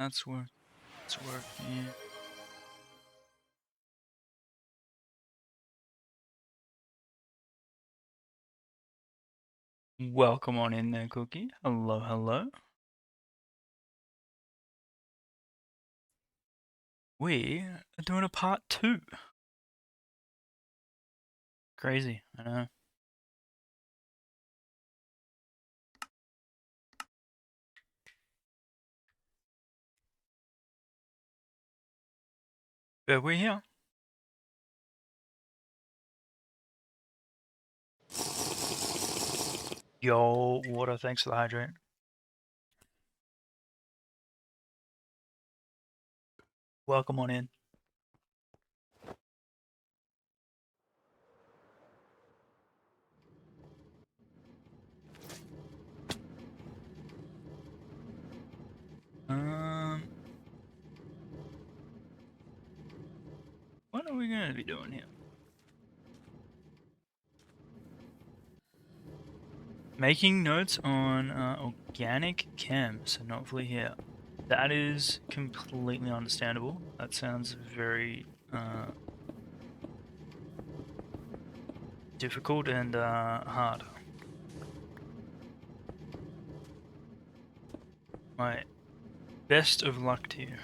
That's work. That's work. Yeah. Welcome on in there, Cookie. Hello, hello. We are doing a part 2. Crazy, I know. But we're here. Yo, water, thanks for the hydrate. Welcome on in. What are we gonna be doing here? Making notes on organic chem, so not fully here. That is completely understandable. That sounds very difficult and hard. My best of luck to you.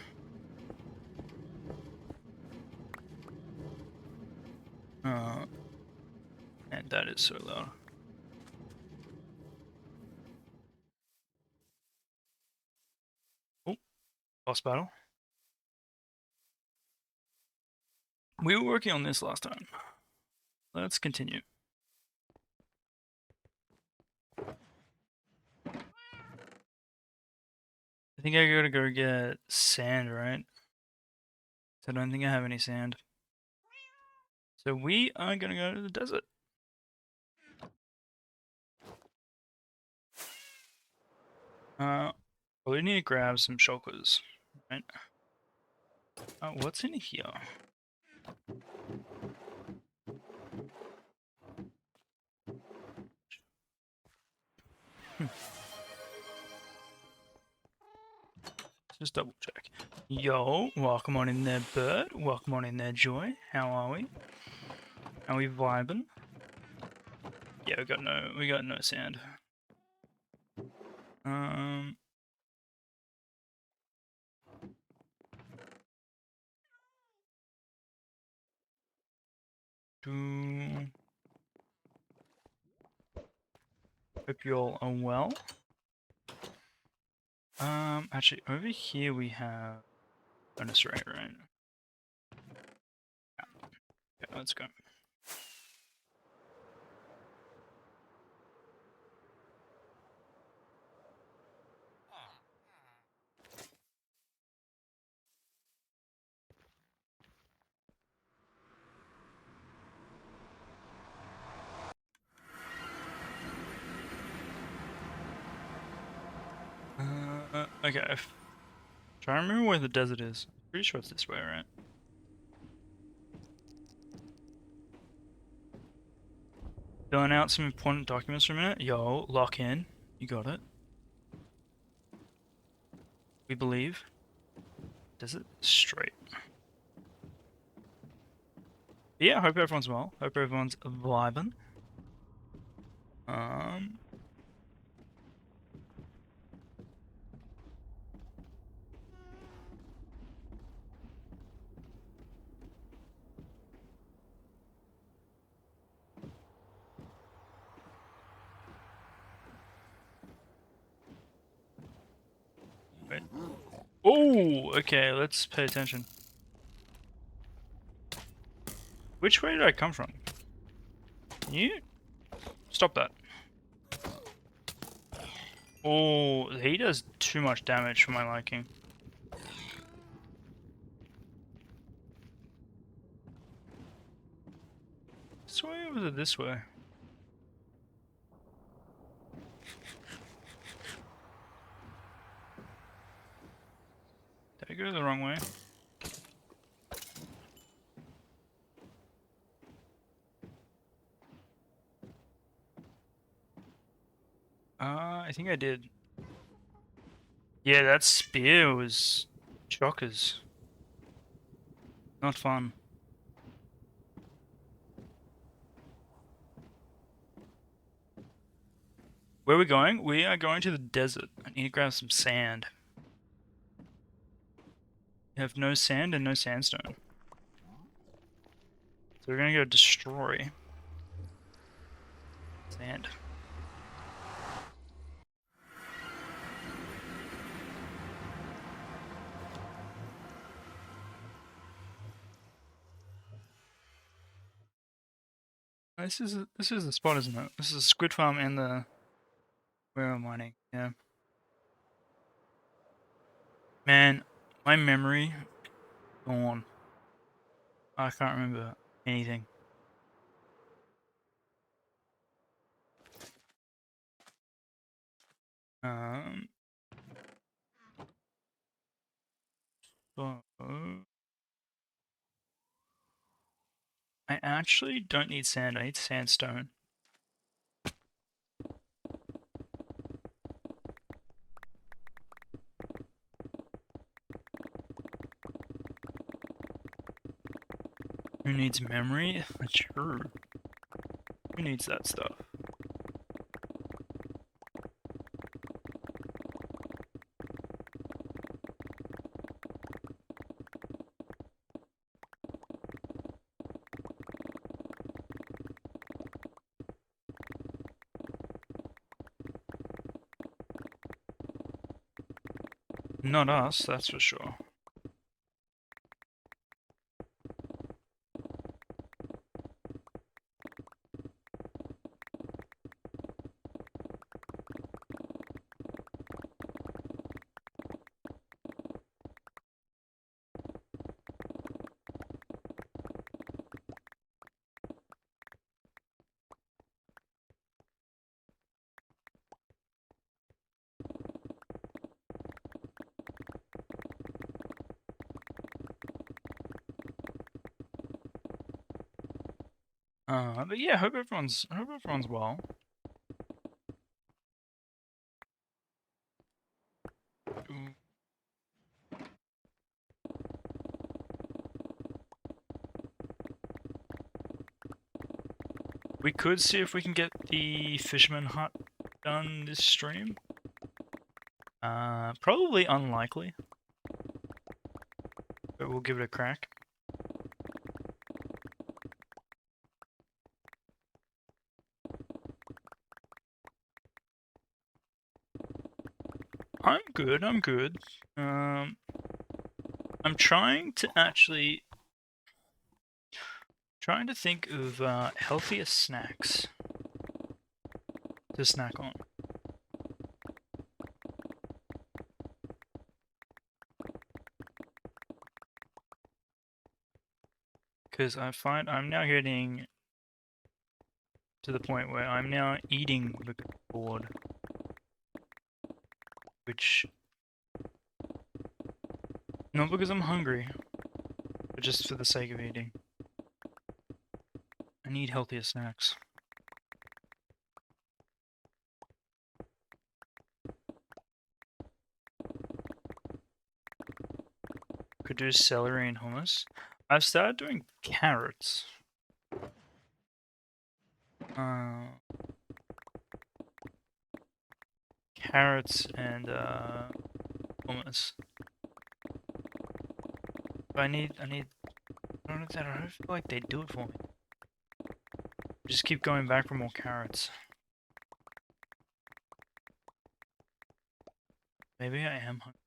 And that is so loud. Oh, boss battle. We were working on this last time. Let's continue. I think I gotta go get sand, right? So I don't think I have any sand. So we are gonna go to the desert. We need to grab some shulkers, right? What's in here? Let's just double check. Yo, welcome on in there, Bird. Welcome on in there, Joy. How are we? Are we vibing? Yeah, we got no sand. Hope you all are well. Actually, over here we have bonus rate, right? Yeah, let's go. Okay. Try to remember where the desert is. Pretty sure it's this way, right? Filling out some important documents for a minute. Yo, lock in. You got it. We believe. Desert straight. But yeah, hope everyone's well. Hope everyone's vibing. Wait. Oh, okay, let's pay attention. Which way did I come from? Can you stop that? Oh, he does too much damage for my liking. This way or was it this way? Did I go the wrong way? I think I did. Yeah, that spear was shockers. Not fun. Where are we going? We are going to the desert. I need to grab some sand. We have no sand and no sandstone. So we're gonna go destroy sand. This is the spot, isn't it? This is the squid farm and the where am I mining? Yeah. Man, my memory gone. I can't remember anything. Um. So I actually don't need sand. I need sandstone. Who needs memory? Sure. Who needs that stuff? Not us, that's for sure. But yeah, hope everyone's well. Ooh. We could see if we can get the fisherman hut done this stream. Probably unlikely, but we'll give it a crack. I'm good, I'm good. I'm trying to think of healthier snacks to snack on. Because I find I'm now getting to the point where I'm now eating the board, which not because I'm hungry, but just for the sake of eating. I need healthier snacks. Could do celery and hummus. I've started doing carrots. Carrots and hummus. But I don't know that. I don't feel like they do it for me. Just keep going back for more carrots. Maybe I am hungry.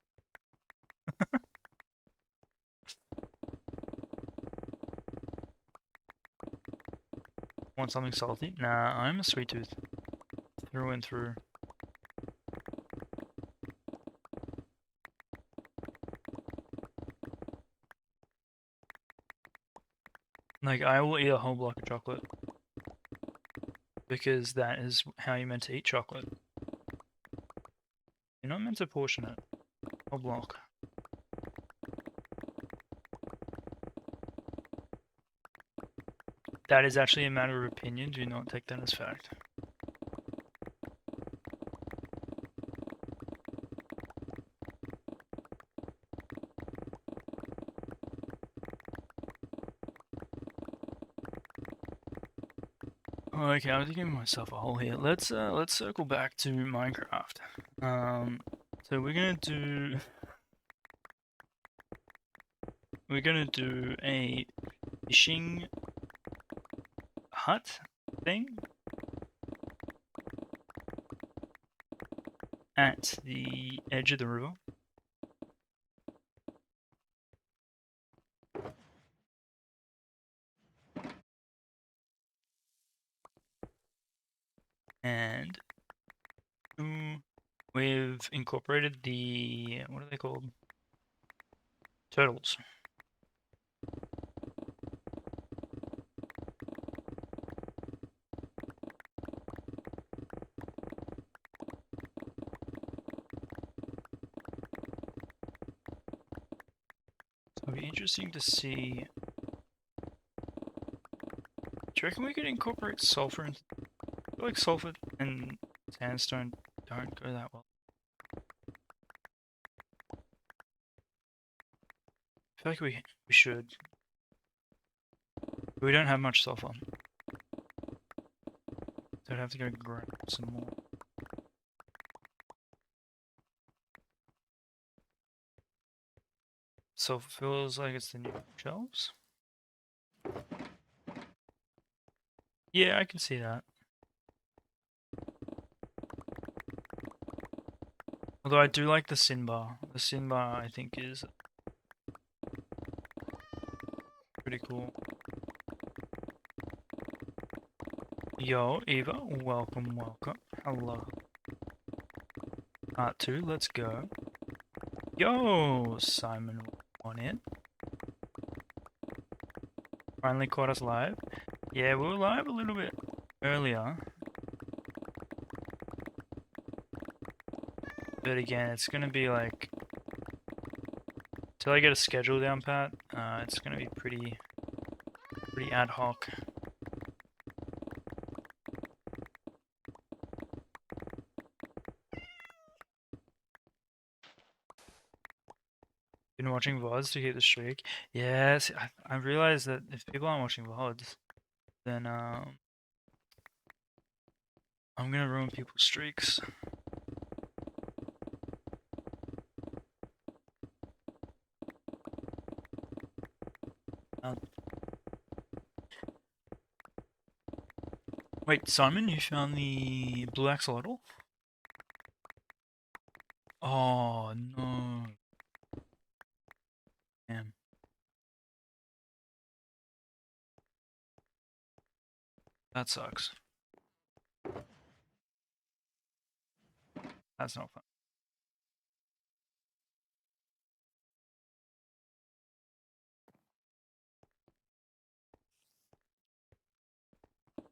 Want something salty? Nah, I'm a sweet tooth. Through and through. Like, I will eat a whole block of chocolate. Because that is how you're meant to eat chocolate. You're not meant to portion it. Whole block. That is actually a matter of opinion. Do not take that as fact. Okay, I'm giving myself a hole here. Let's circle back to Minecraft. So we're gonna do a fishing hut thing at the edge of the river. And we've incorporated the, what are they called? Turtles. So it'll be interesting to see. Do you reckon we could incorporate sulfur into, I feel like sulfur and sandstone don't go that well. I feel like we should. But we don't have much sulfur. So I'd have to go grab some more. Sulfur feels like it's the new shelves. Yeah, I can see that. Although I do like the sin bar. The sin bar I think is pretty cool. Yo, Eva, welcome, welcome. Hello. Part 2, let's go. Yo, Simon on in. Finally caught us live. Yeah, we were live a little bit earlier. But again, it's gonna be like, till I get a schedule down pat, it's gonna be pretty ad hoc. Been watching VODs to keep the streak. Yes, I realized that if people aren't watching VODs, then I'm gonna ruin people's streaks. Wait, Simon, you found the blue axolotl? Oh no. Damn. That sucks. That's not fun.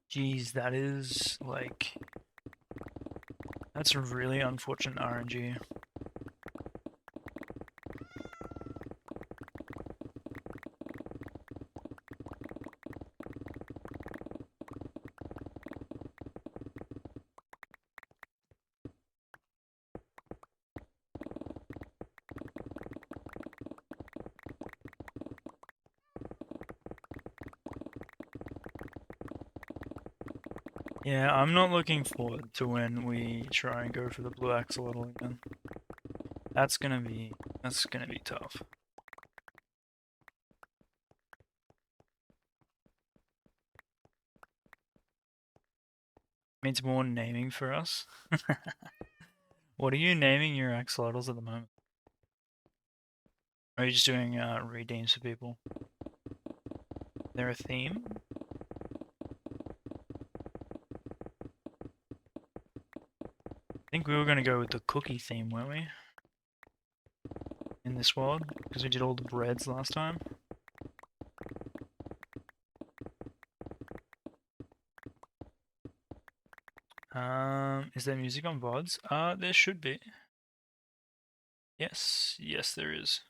Jeez, that is like, that's a really unfortunate RNG. Yeah, I'm not looking forward to when we try and go for the blue axolotl again. That's gonna be tough. Means more naming for us. What are you naming your axolotls at the moment? Or are you just doing redeems for people? They're a theme? I think we were gonna go with the cookie theme, weren't we? In this world? Because we did all the breads last time. Is there music on VODs? There should be. Yes, yes there is.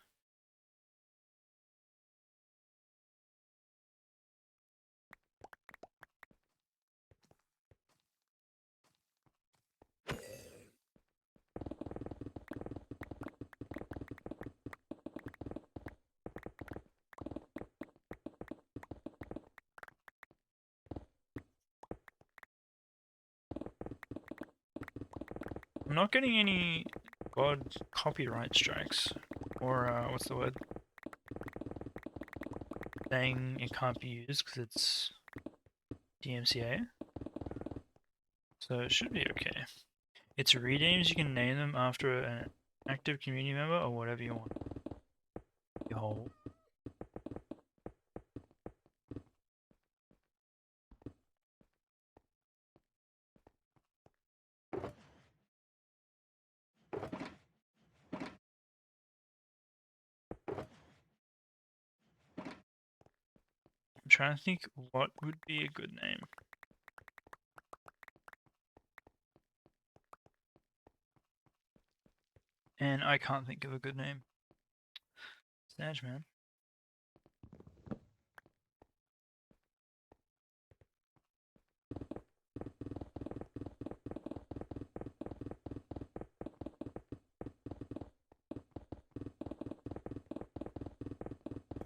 I'm not getting any odd copyright strikes. Or, what's the word? Saying it can't be used because it's DMCA. So it should be okay. It's renames, you can name them after an active community member or whatever you want. Yo. I'm trying to think what would be a good name. And I can't think of a good name. Snatch, man.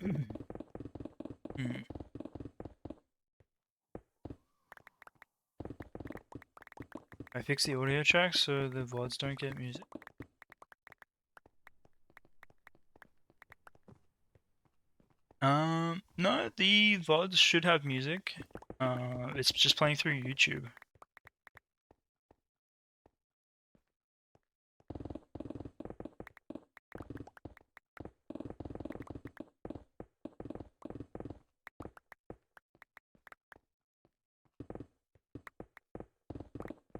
Hmm. I fix the audio track so the VODs don't get music. No, the VODs should have music. It's just playing through YouTube.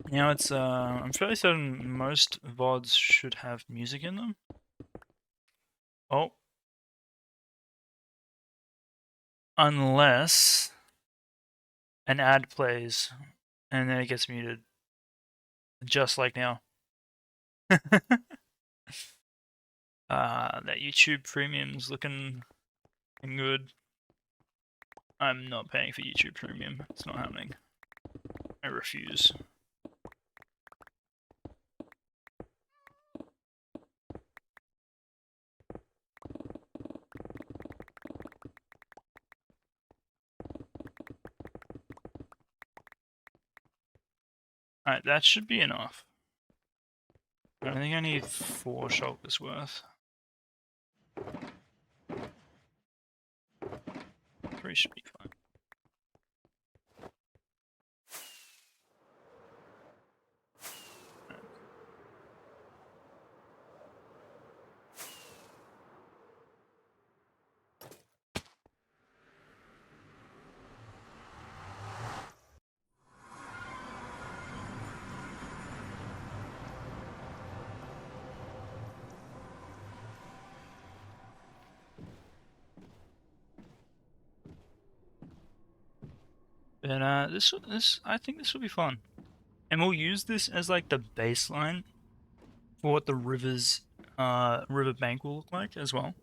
Now it's, I'm fairly certain most VODs should have music in them. Oh. Unless an ad plays and then it gets muted. Just like now. That YouTube Premium's looking good. I'm not paying for YouTube Premium. It's not happening. I refuse. Alright, that should be enough. I think I need 4 shulkers worth. 3 should be fine. But this I think this will be fun. And we'll use this as like the baseline for what the riverbank will look like as well.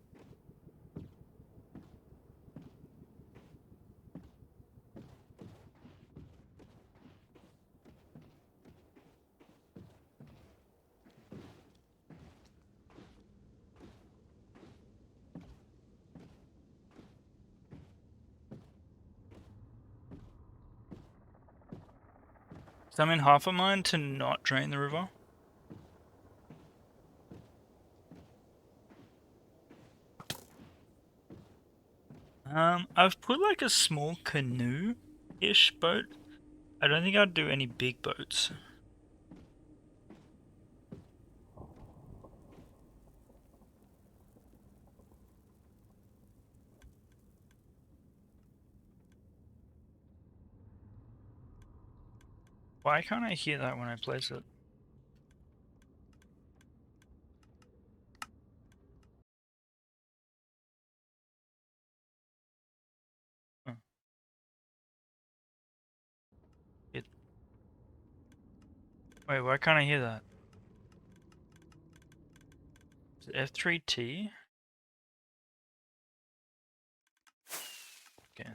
So I'm in half a mind to not drain the river. I've put like a small canoe-ish boat. I don't think I'd do any big boats. Why can't I hear that when I place it? Oh. Wait, why can't I hear that? Is it F3T? Okay.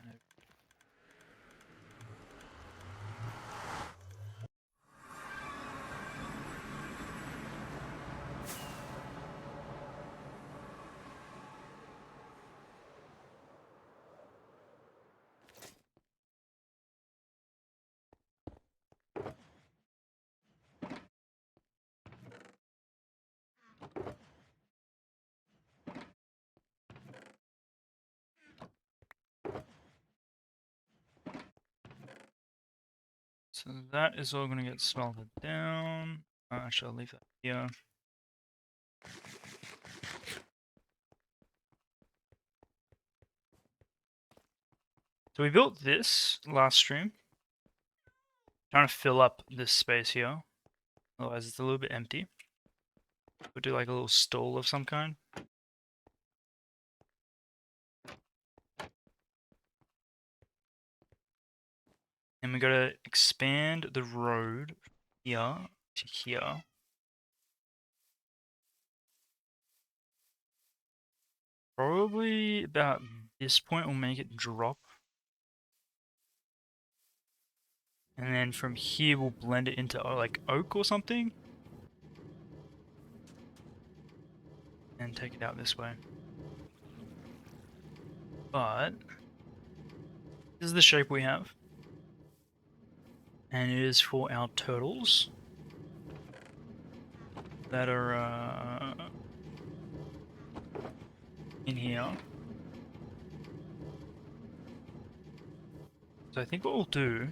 So that is all gonna get smelted down. Actually, I'll leave that here. So we built this last stream. Trying to fill up this space here. Otherwise it's a little bit empty. We'll do like a little stall of some kind. And we gotta expand the road here to here. Probably about this point we'll make it drop. And then from here we'll blend it into like oak or something. And take it out this way. But this is the shape we have. And it is for our turtles that are in here. So I think what we'll do...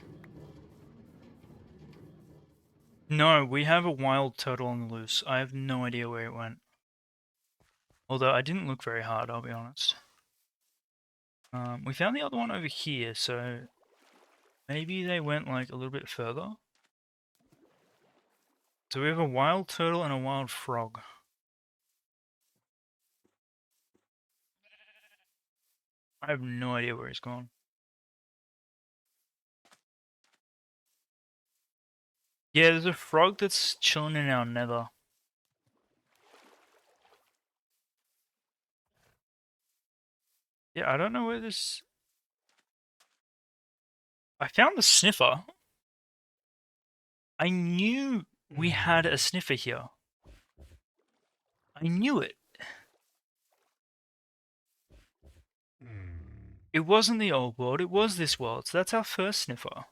No, we have a wild turtle on the loose. I have no idea where it went. Although I didn't look very hard, I'll be honest. We found the other one over here, so maybe they went like a little bit further. So we have a wild turtle and a wild frog. I have no idea where he's gone. Yeah, there's a frog that's chilling in our nether. Yeah, I don't know where this... I found the sniffer. I knew we had a sniffer here. I knew it. It wasn't the old world, it was this world, so that's our first sniffer.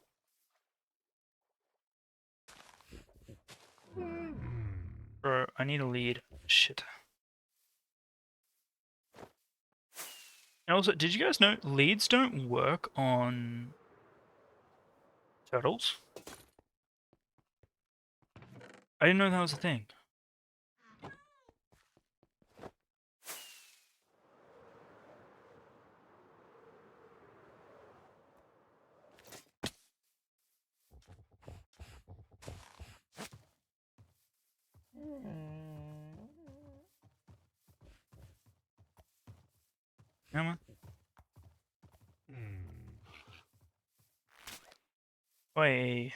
Bro, I need a lead. Shit. And also, did you guys know leads don't work on turtles? I didn't know that was a thing. Come on. Wait.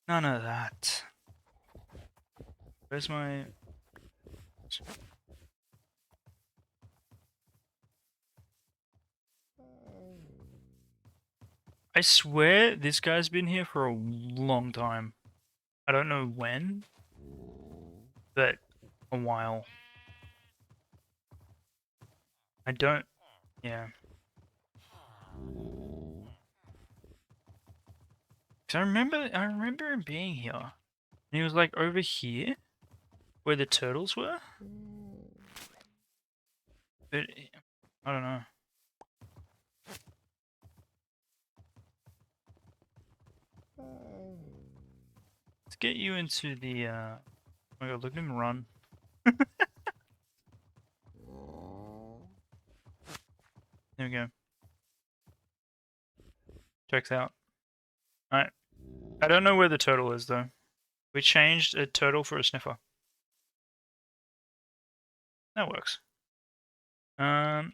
None of that. Where's my... I swear this guy's been here for a long time. I don't know when, but a while. I don't... Yeah. Cause I remember him being here. And he was like over here, where the turtles were. But, I don't know. Let's get you into the, oh my god, look at him run. There we go. Checks out. Alright. I don't know where the turtle is, though. We changed a turtle for a sniffer. That works. Let's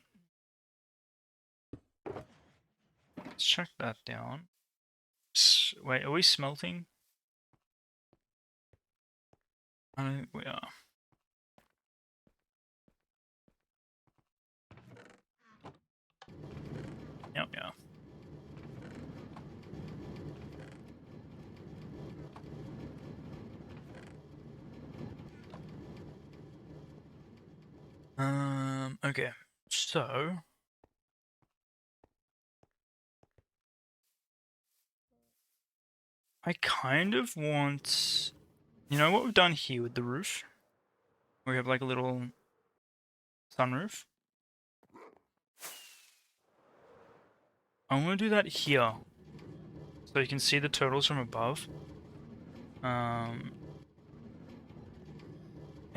check that down. Wait, are we smelting? I don't think we are. Yep, yeah. Okay. So I kind of want, you know what we've done here with the roof? We have like a little sunroof. I want to do that here. so you can see the turtles from above. And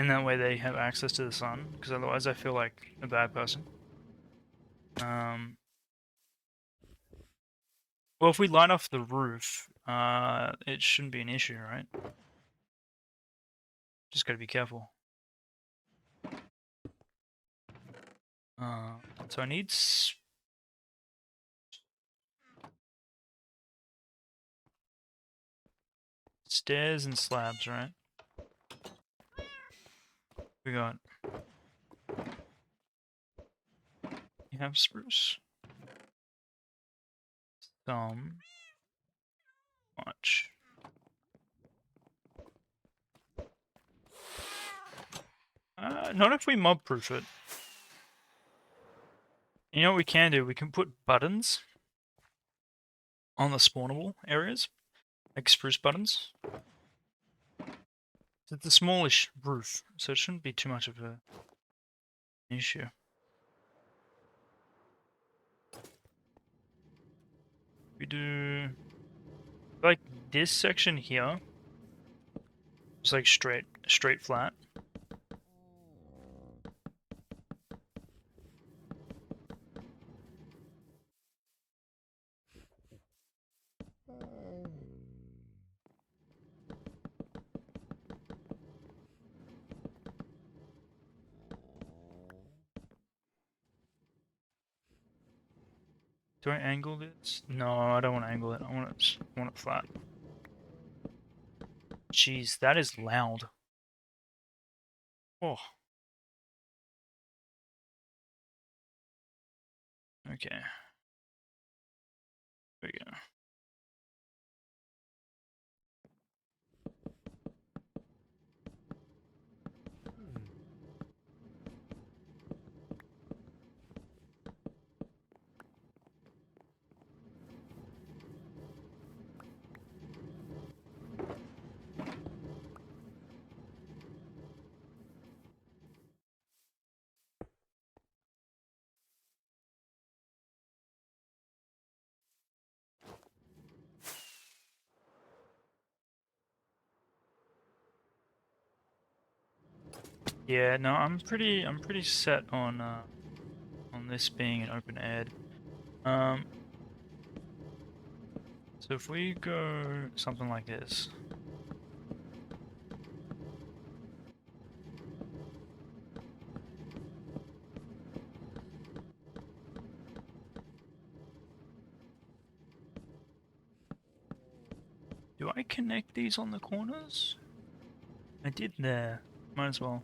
that way they have access to the sun, because otherwise I feel like a bad person. Well, if we light off the roof, it shouldn't be an issue, right? Just gotta be careful. So I need stairs and slabs, right? We got... You have spruce. Some. Much. Not if we mob proof it. You know what we can do? We can put buttons on the spawnable areas, like spruce buttons. It's a smallish roof, so it shouldn't be too much of an issue. We do like this section here. It's like straight flat. Do I angle this? No, I don't want to angle it. I want it flat. Jeez, that is loud. Oh. Okay. There we go. Yeah, no, I'm pretty set on this being an open ed. So if we go something like this. Do I connect these on the corners? I did there. Might as well.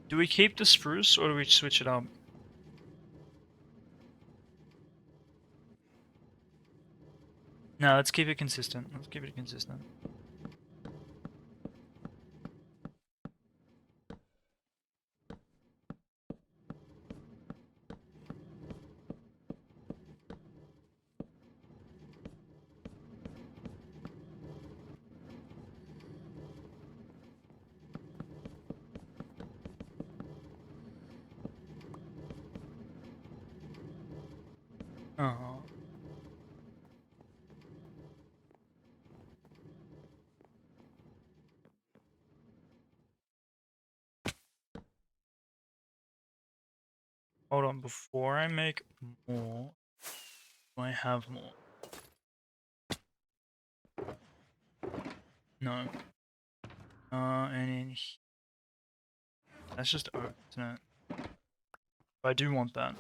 Do we keep the spruce or do we switch it up? No, let's keep it consistent. Let's keep it consistent. Oh. Hold on, before I make more, do I have more? No. And in that's just oak, isn't it? But I do want that.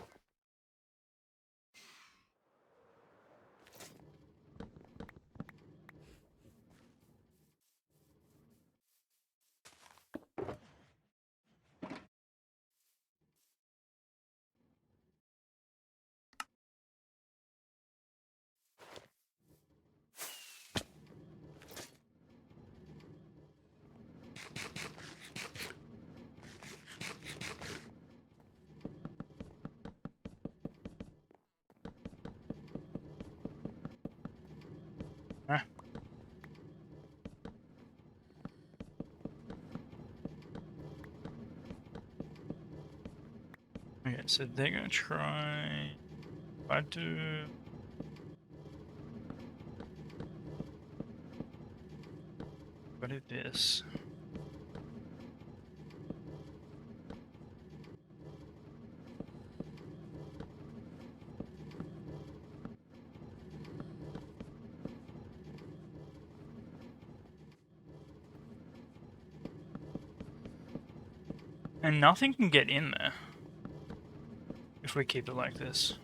Ah. so they're gonna try. If I do. What is this? And nothing can get in there if we keep it like this.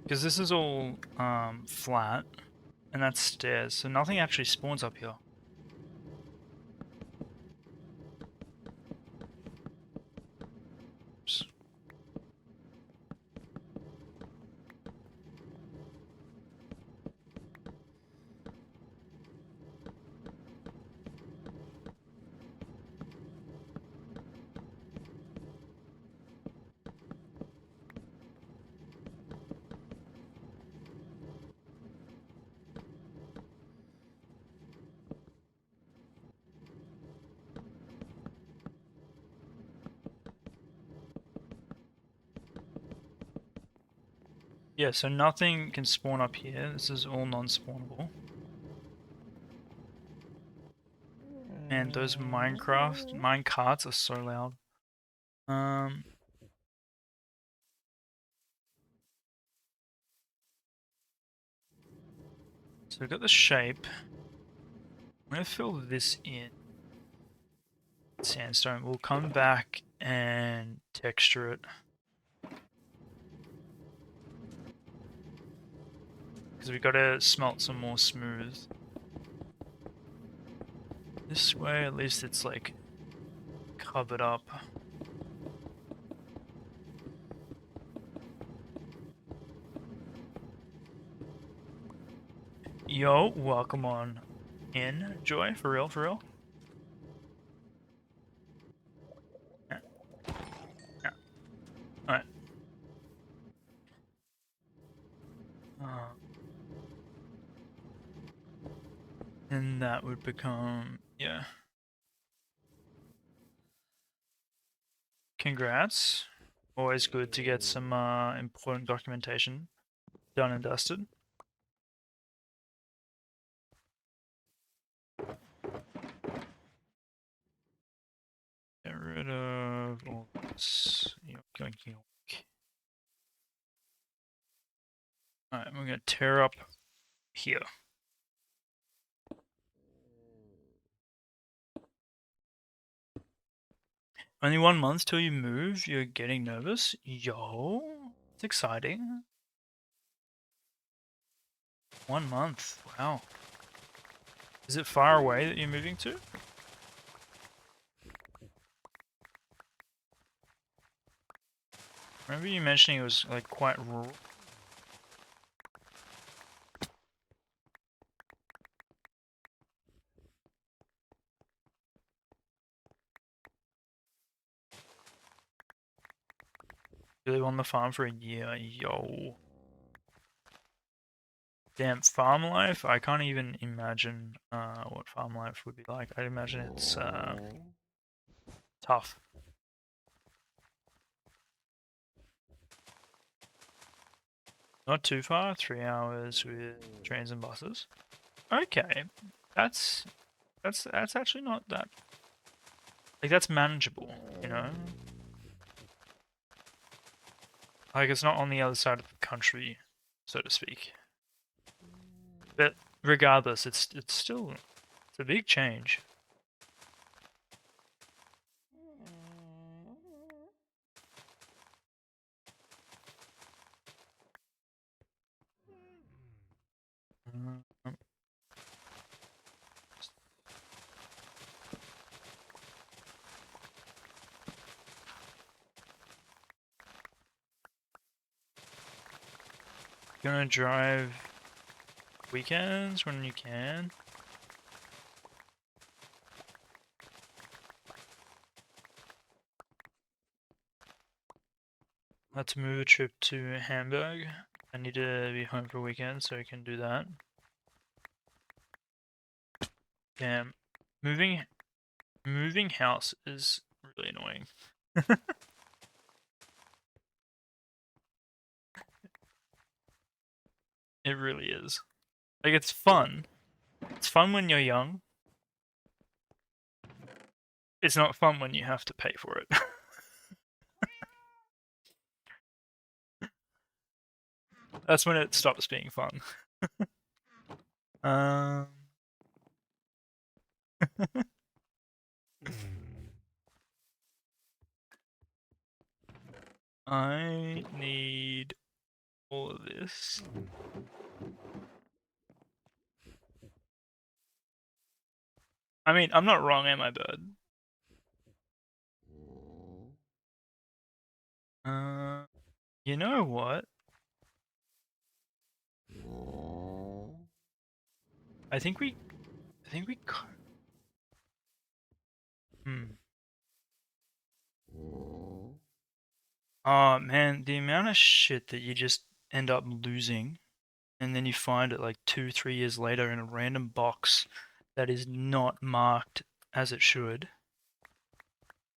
Because this is all flat, and that's stairs, so nothing actually spawns up here. Oops. Yeah, so nothing can spawn up here. This is all non-spawnable. And those mine carts are so loud. So we've got the shape. I'm gonna fill this in. Sandstone. We'll come back and texture it. Because we gotta smelt some more smooth. This way, at least it's like covered up. Yo, welcome on in, Joy. For real, for real. Yeah. Yeah. Alright. And that would become, yeah. Congrats. Always good to get some important documentation done and dusted. Get rid of all this. Yoink, yoink. Alright, we're gonna tear up here. Only 1 month till you move, you're getting nervous? Yo, it's exciting. 1 month, wow. Is it far away that you're moving to? Remember you mentioning it was like quite rural? You live on the farm for a year, yo. Damn, farm life? I can't even imagine what farm life would be like. I'd imagine it's tough. Not too far, 3 hours with trains and buses. Okay, that's actually not that, like, that's manageable, you know? Like, it's not on the other side of the country, so to speak. But regardless, it's still, it's a big change. Gonna drive weekends when you can. Let's move a trip to Hamburg. I need to be home for a weekend, so I can do that. Damn, moving house is really annoying. It really is. Like, it's fun. It's fun when you're young. It's not fun when you have to pay for it. That's when it stops being fun. Um, I need all of this. I mean, I'm not wrong, am I, bird? You know what? I think we. Hmm. Oh man, the amount of shit that you just end up losing, and then you find it like 2, 3 years later in a random box that is not marked as it should,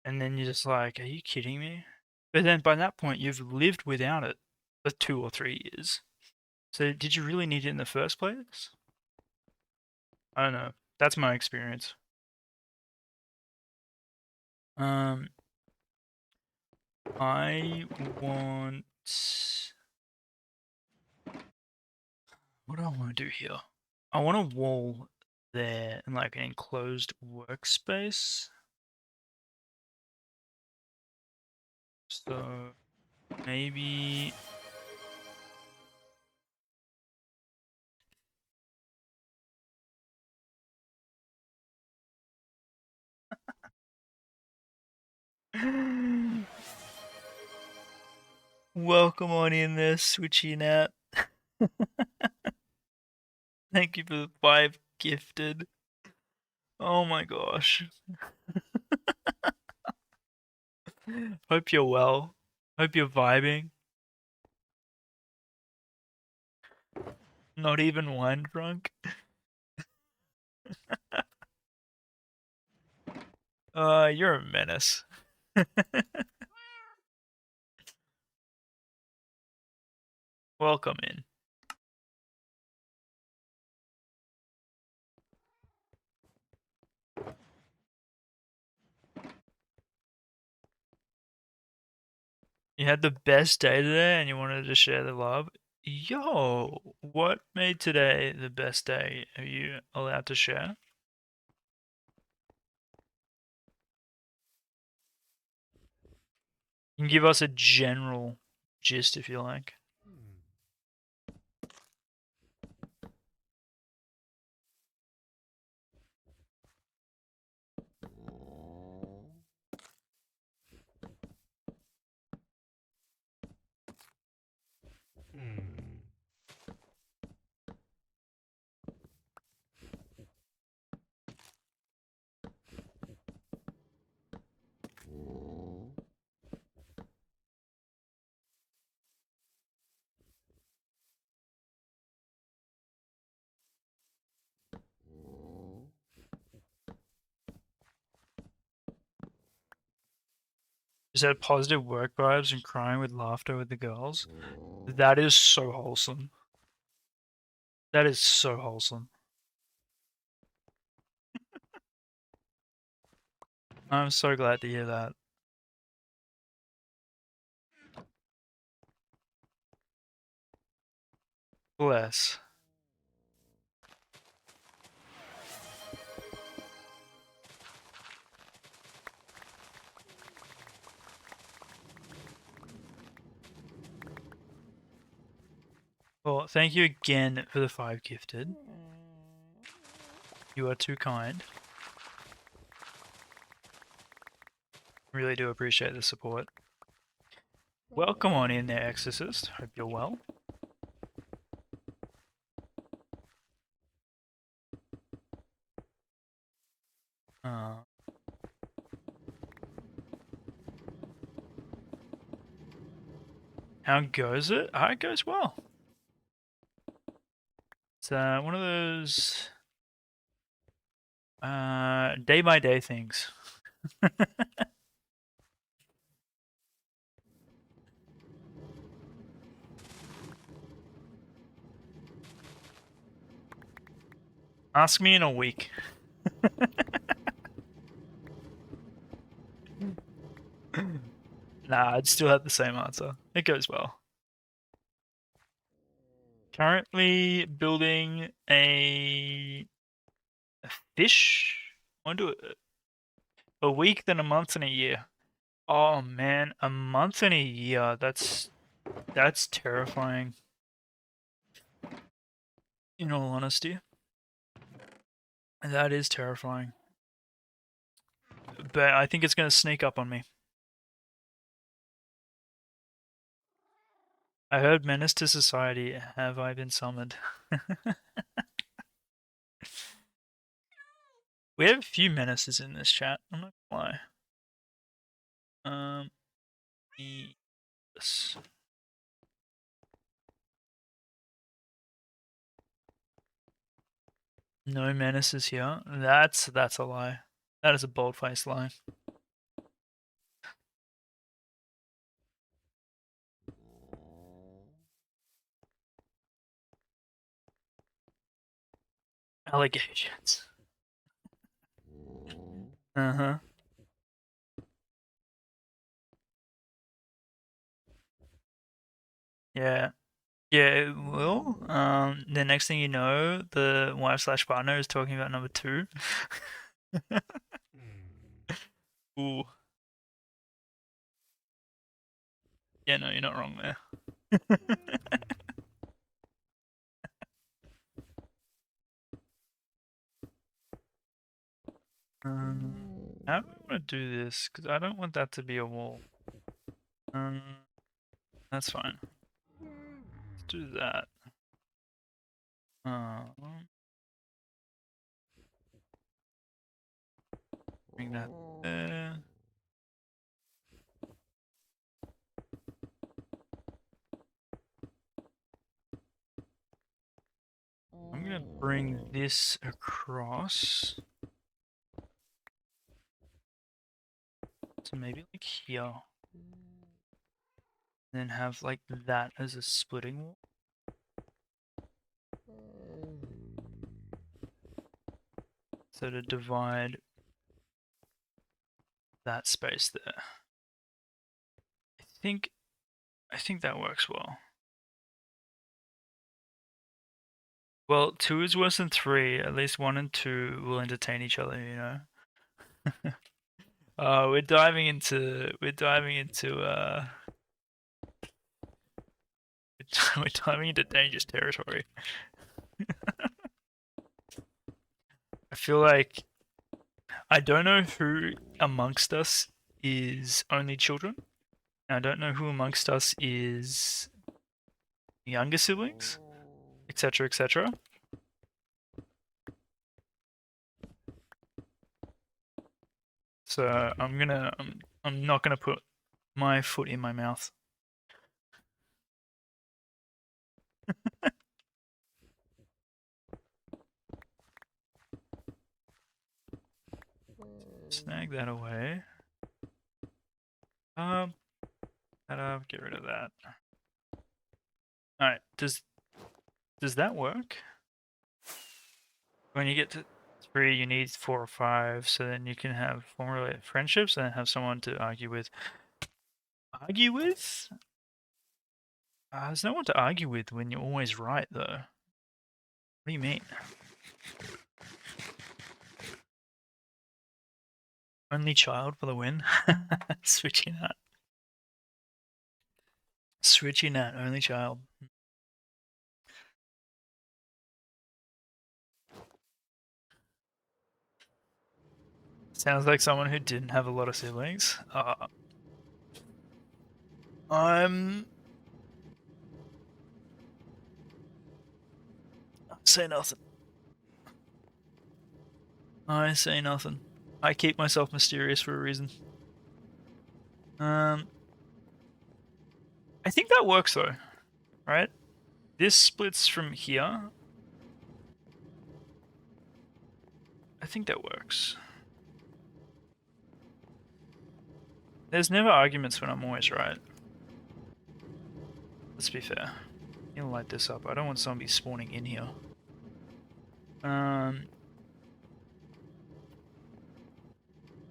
and then you're just like, are you kidding me? But then by that point, you've lived without it for 2 or 3 years. So did you really need it in the first place? I don't know. That's my experience. Um, I want. What do I want to do here? I want a wall there in like an enclosed workspace. So maybe. Welcome on in there, Switchy Nat. Thank you for the 5 gifted. Oh my gosh. Hope you're well. Hope you're vibing. Not even wine drunk. You're a menace. Welcome in. You had the best day today and you wanted to share the love? Yo, what made today the best day? Are you allowed to share? You can give us a general gist if you like. Just had positive work vibes and crying with laughter with the girls. That is so wholesome. That is so wholesome. I'm so glad to hear that. Bless. Well, thank you again for the 5 gifted. You are too kind. Really do appreciate the support. Welcome on in there, Exorcist. Hope you're well. Uh, how goes it? It goes well. It's one of those day by day things. Ask me in a week. Nah, I'd still have the same answer. It goes well. Currently building a fish. Want to do a week, then a month, and a year. Oh man, a month and a year. That's terrifying. In all honesty, that is terrifying. But I think it's gonna sneak up on me. I heard Menace to Society. Have I been summoned? We have a few menaces in this chat. I'm not gonna lie. Yes. No menaces here. That's a lie. That is a bold-faced lie. Allegations. Uh-huh. Yeah. Yeah, it will. The next thing you know, the wife/partner is talking about number 2. Ooh. Yeah, no, you're not wrong there. How do we want to do this? Because I don't want that to be a wall. That's fine. Let's do that. Bring that there. I'm gonna bring this across. So maybe like here. Then have like that as a splitting wall. So to divide that space there. I think that works well. Well, 2 is worse than 3. At least 1 and 2 will entertain each other, you know. We're diving into we're diving into dangerous territory. I feel like I don't know who amongst us is only children. I don't know who amongst us is younger siblings, etc., etc. So I'm not gonna put my foot in my mouth. Snag that away. Get rid of that. Alright, does that work? When you get to 3, you need 4 or 5, so then you can have formulate friendships and have someone to argue with. Argue with? There's no one to argue with when you're always right, though. What do you mean? Only child for the win? Switching that. Switching that, only child. Sounds like someone who didn't have a lot of siblings. Say nothing. I say nothing. I keep myself mysterious for a reason. I think that works though, right? This splits from here. I think that works. There's never arguments when I'm always right. Let's be fair. I'm gonna light this up. I don't want zombies spawning in here.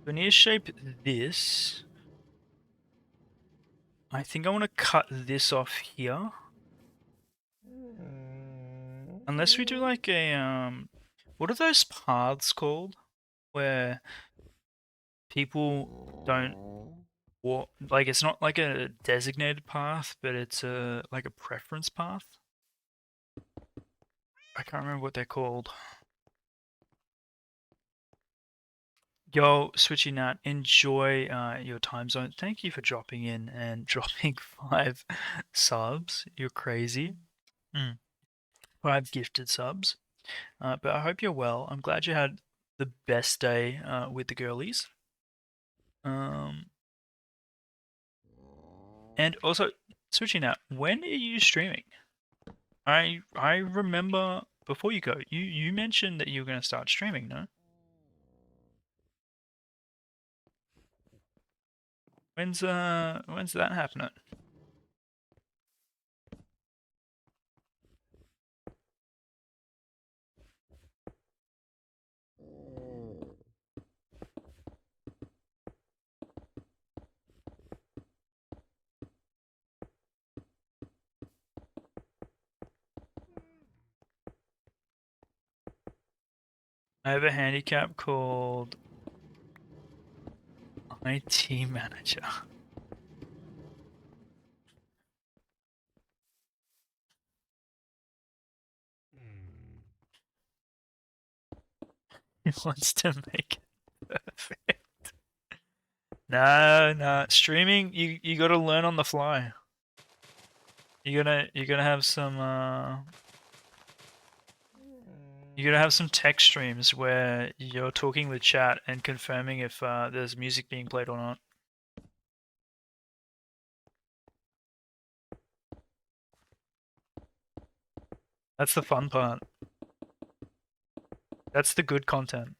We need to shape this. I think I want to cut this off here. Unless we do like a, what are those paths called? Where people don't walk, like it's not like a designated path, but it's like a preference path. I can't remember what they're called. Yo, Switchy Nat, enjoy your time zone. Thank you for dropping in and dropping 5 subs. You're crazy. 5 gifted subs. But I hope you're well. I'm glad you had the best day with the girlies. And also, switching out, when are you streaming? I remember before you go, you mentioned that you were going to start streaming, no? When's that happening? I have a handicap called IT manager. He wants to make it perfect. No, streaming, you got to learn on the fly. You're gonna have some you're gonna have some tech streams where you're talking with chat and confirming if there's music being played or not. That's the fun part. That's the good content.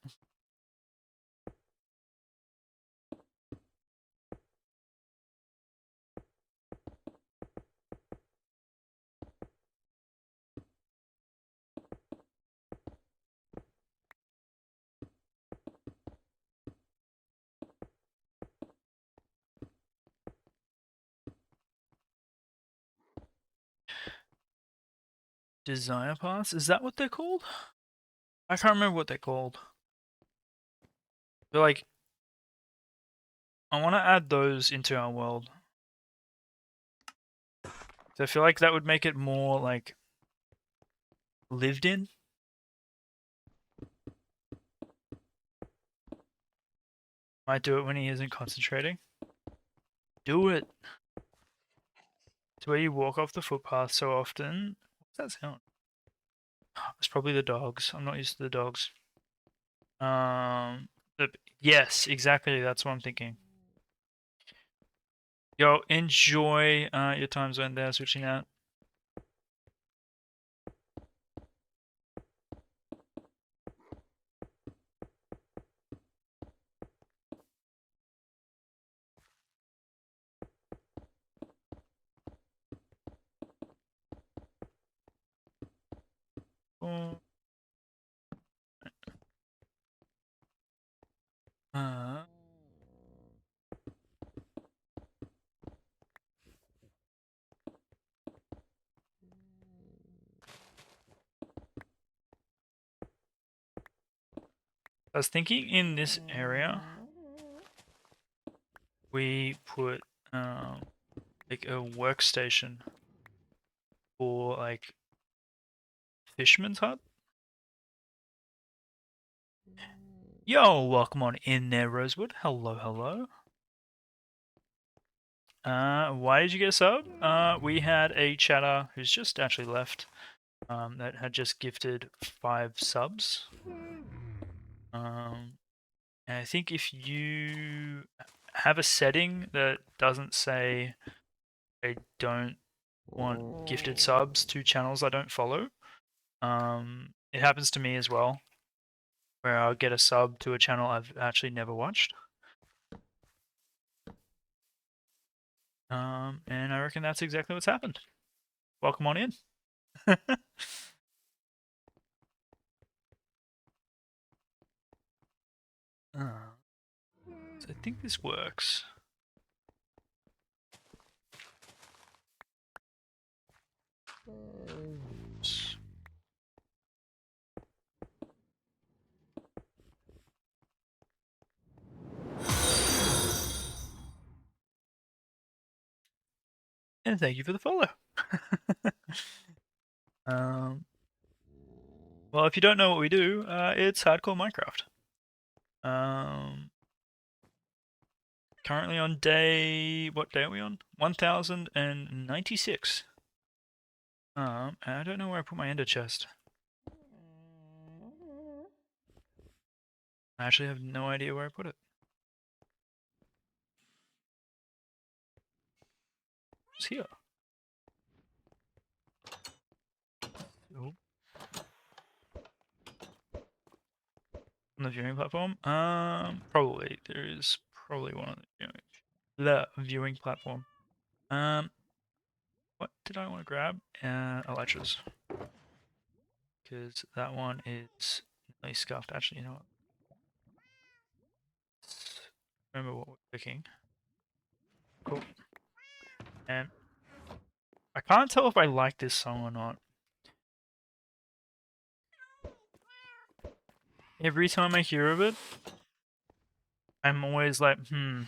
Desire paths? Is that what they're called? I can't remember what they're called. But like, I want to add those into our world. So I feel like that would make it more like lived in. Might do it when he isn't concentrating. Do it. It's where you walk off the footpath so often. What's that sound? It's probably the dogs. I'm not used to the dogs. Yes, exactly. That's what I'm thinking. Yo, enjoy your time zone there, switching out. Oh. Uh, I was thinking in this area, we put like a workstation for like fisherman's hut. Yo, welcome on in there, Rosewood. Hello, hello. Why did you get a sub? We had a chatter who's just actually left. That had just gifted 5 subs. And I think if you have a setting that doesn't say I don't want gifted subs to channels I don't follow, it happens to me as well, where I'll get a sub to a channel I've actually never watched. And I reckon that's exactly what's happened. Welcome on in. So I think this works. Oops. And thank you for the follow. Well, if you don't know what we do, it's Hardcore Minecraft. Currently on day... What day are we on? 1096. I don't know where I put my ender chest. I actually have no idea where I put it. It's here. Oh. On the viewing platform? Probably. There is probably one on the viewing platform. What did I want to grab? Elytras. Because that one is nearly scuffed. Actually, you know what? Let's remember what we're picking. Cool. And I can't tell if I like this song or not. Every time I hear of it, I'm always like, do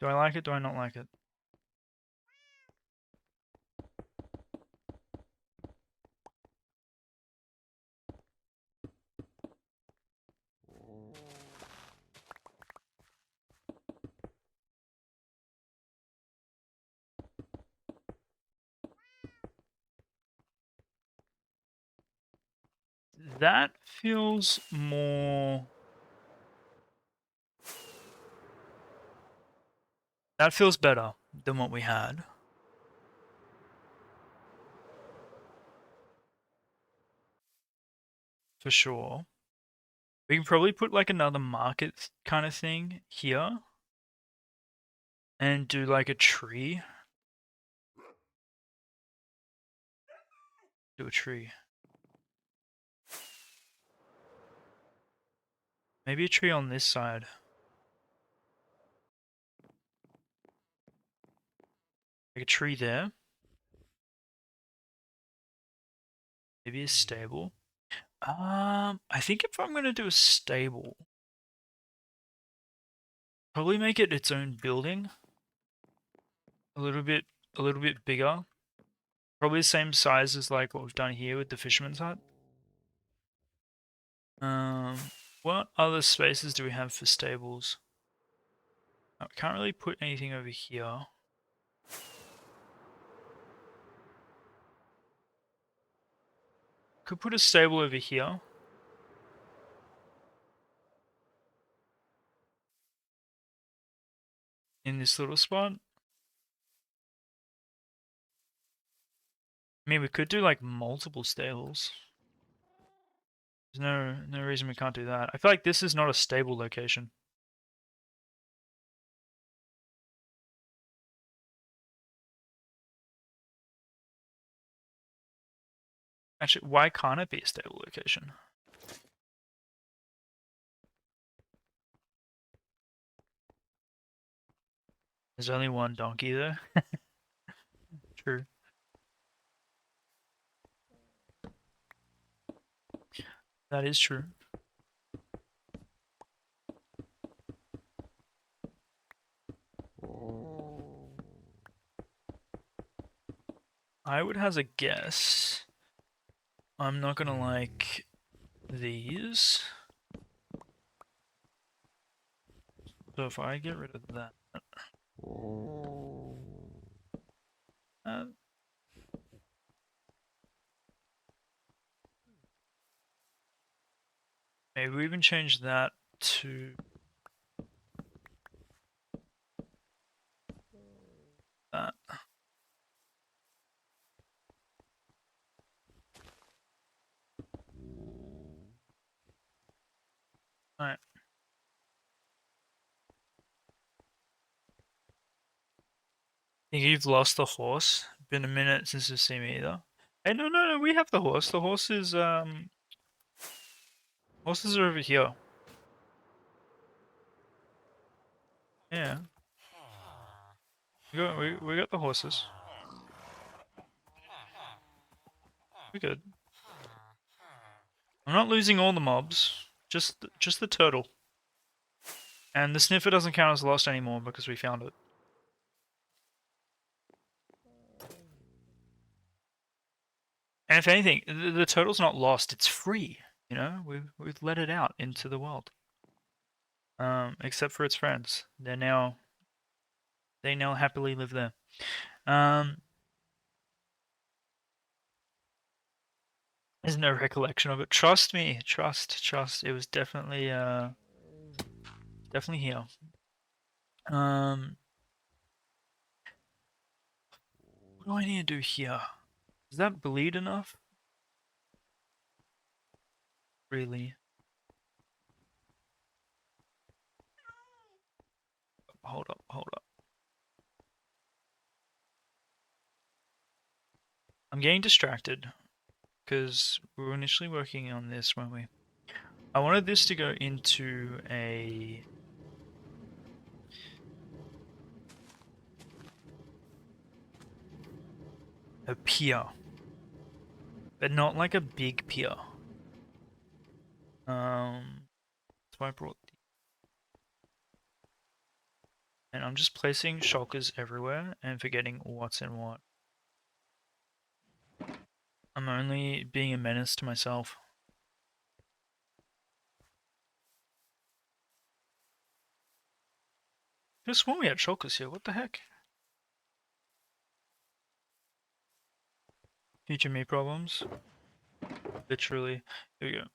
I like it? Do I not like it? That feels more... That feels better than what we had. For sure. We can probably put like another market kind of thing here. And do like a tree. Do a tree. Maybe a tree on this side. Like a tree there. Maybe a stable. I think if I'm gonna do a stable, probably make it its own building. A little bit bigger. Probably the same size as like what we've done here with the fisherman's hut. What other spaces do we have for stables? I can't really put anything over here. Could put a stable over here. In this little spot. I mean, we could do like multiple stables. There's no reason we can't do that. I feel like this is not a stable location. Actually, why can't it be a stable location? There's only one donkey there. True. That is true. I would hazard a guess. I'm not gonna like these. So if I get rid of that. Maybe we even change that to that. Alright. Think you've lost the horse? Been a minute since you've seen me either. Hey, no, we have the horse. The horse is, horses are over here. Yeah. We got the horses. We're good. I'm not losing all the mobs. Just the turtle. And the sniffer doesn't count as lost anymore because we found it. And if anything, the turtle's not lost, it's free. You know, we've let it out into the world. Except for its friends. They now happily live there. There's no recollection of it. Trust me, trust. It was definitely here. What do I need to do here? Does that bleed enough? Really? Hold up. I'm getting distracted because we were initially working on this, weren't we? I wanted this to go into a pier, but not like a big pier. That's why I brought the... And I'm just placing shulkers everywhere and forgetting what's in what. I'm only being a menace to myself. I just sworn we had shulkers here, what the heck? Future me problems. Literally. Here we go.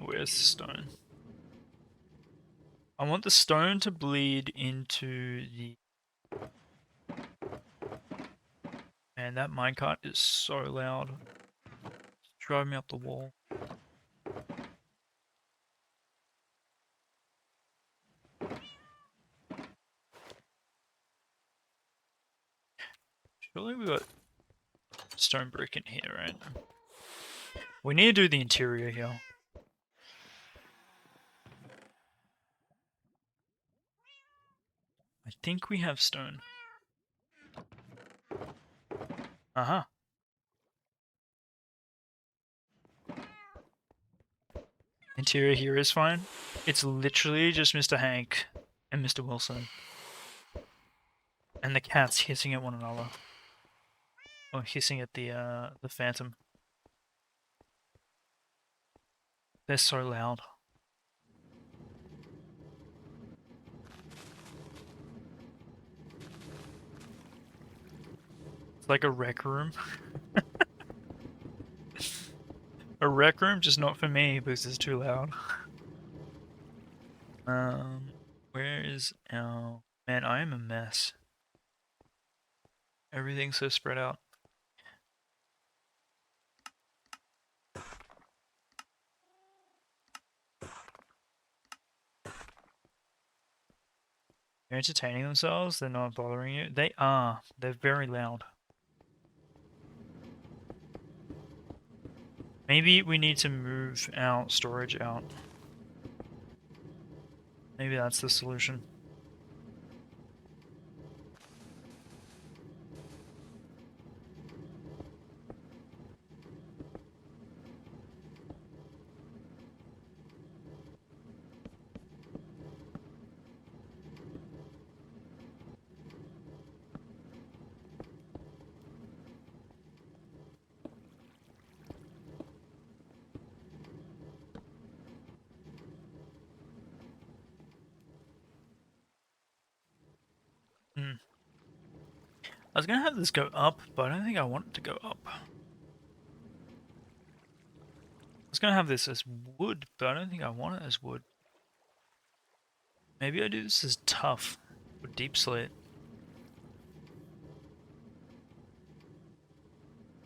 Where's the stone? I want the stone to bleed into the... Man, that minecart is so loud. It's driving me up the wall. Surely we got stone brick in here, right? We need to do the interior here. I think we have stone. Uh-huh. Interior here is fine. It's literally just Mr. Hank and Mr. Wilson. And the cats hissing at one another. Or hissing at the phantom. They're so loud. It's like a rec room. A rec room, just not for me because it's too loud. Where is our... Man, I am a mess. Everything's so spread out. They're entertaining themselves, they're not bothering you. They are. They're very loud. Maybe we need to move our storage out. Maybe that's the solution. I was gonna have this go up, but I don't think I want it to go up. I was gonna have this as wood, but I don't think I want it as wood. Maybe I do this as tough or deep slate.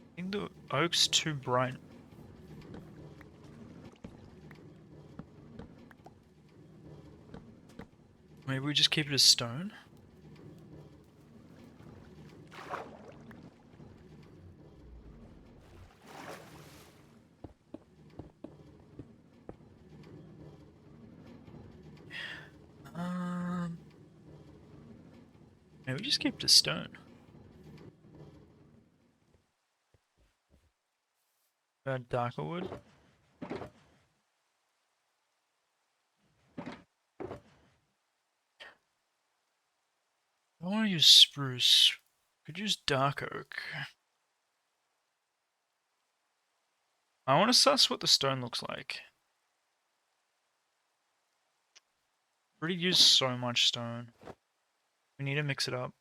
I think think the oak's too bright. Maybe we just keep it as stone? Maybe we just keep it as stone. Darker wood. I want to use spruce. Could use dark oak. I want to suss what the stone looks like. Already used so much stone. We need to mix it up.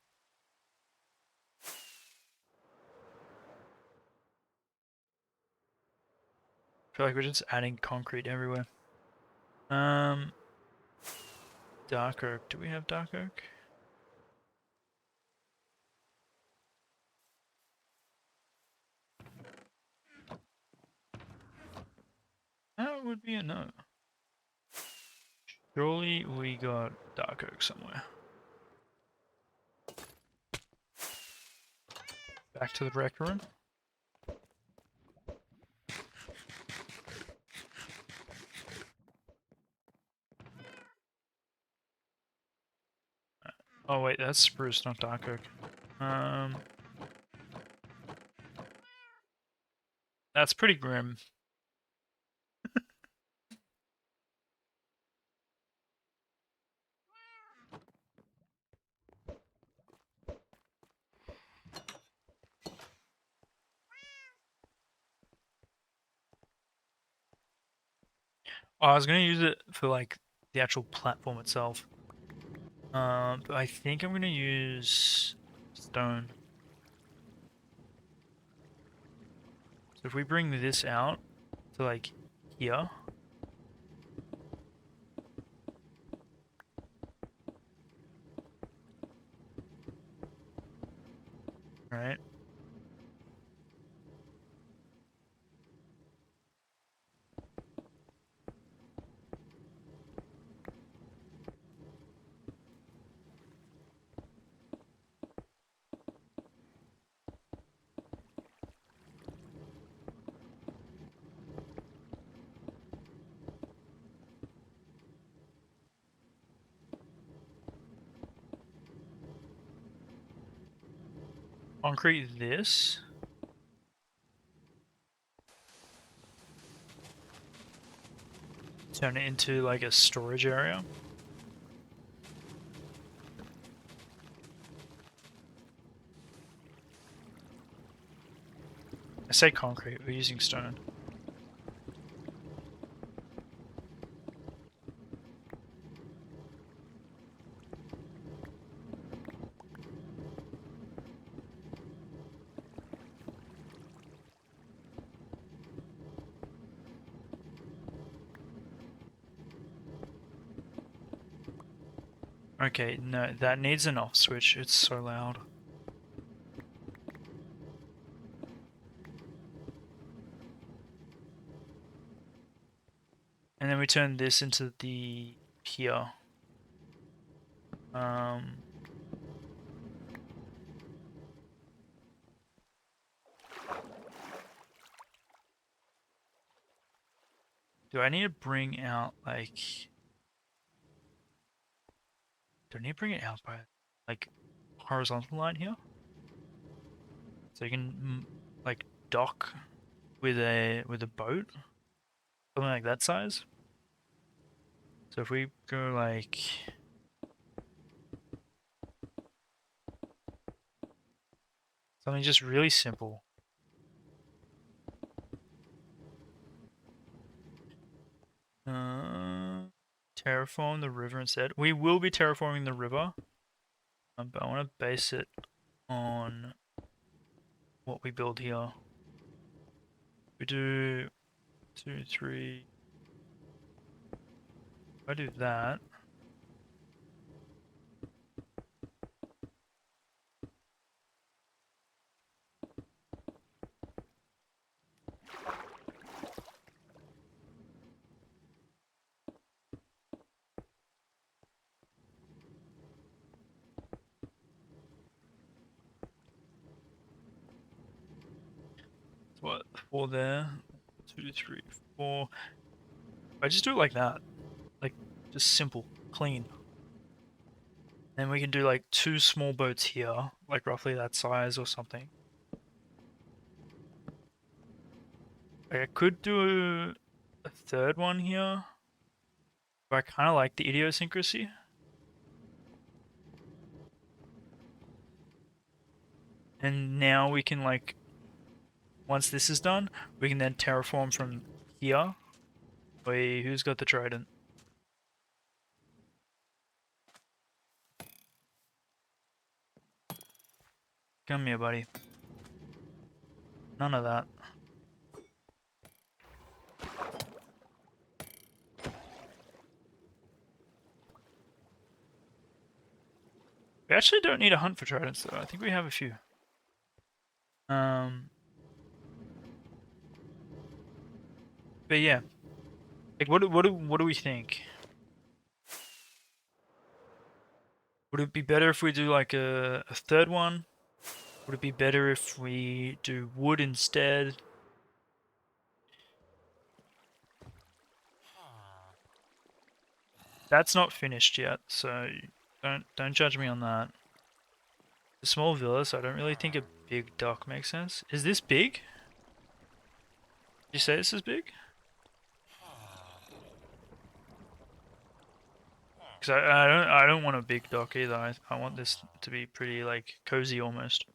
I feel like we're just adding concrete everywhere. Dark oak. Do we have dark oak? That would be a no. Surely we got dark oak somewhere. Back to the rec room. Oh wait, that's spruce, not dark oak. That's pretty grim. Oh, I was gonna use it for like the actual platform itself. But I think I'm gonna use stone. So if we bring this out to like here. Right. Concrete this. Turn it into like a storage area. I say concrete, we're using stone. Okay, no, that needs an off switch, it's so loud. And then we turn this into the pier. Do I need to bring out like... Do I need to bring it out by like horizontal line here? So you can like dock with a boat? Something like that size? So if we go like... Something just really simple. Terraform the river instead. We will be terraforming the river, but I want to base it on what we build here. We do 2, 3. If I do that. 4 there. 2, 3, 4. I just do it like that. Like, just simple, clean. Then we can do like 2 small boats here, like roughly that size or something. Like I could do a third one here, but I kind of like the idiosyncrasy. And now we can like, once this is done, we can then terraform from here. Wait, who's got the trident? Come here, buddy. None of that. We actually don't need a hunt for tridents though. I think we have a few. Um, but yeah, like what do we think? Would it be better if we do like a third one? Would it be better if we do wood instead? That's not finished yet, so don't judge me on that. The small villa, so I don't really think a big dock makes sense. Is this big? Did you say this is big? Because I don't want a big dock either. I want this to be pretty like cozy almost.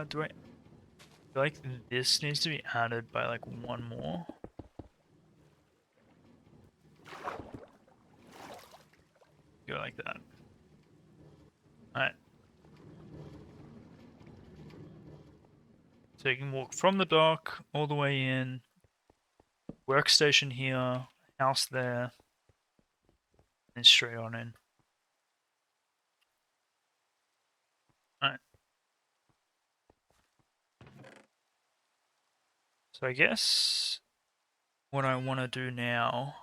Do I feel like this needs to be added by like one more? Go like that. Alright. So you can walk from the dock all the way in. Workstation here, house there, and straight on in. Alright. So I guess what I want to do now,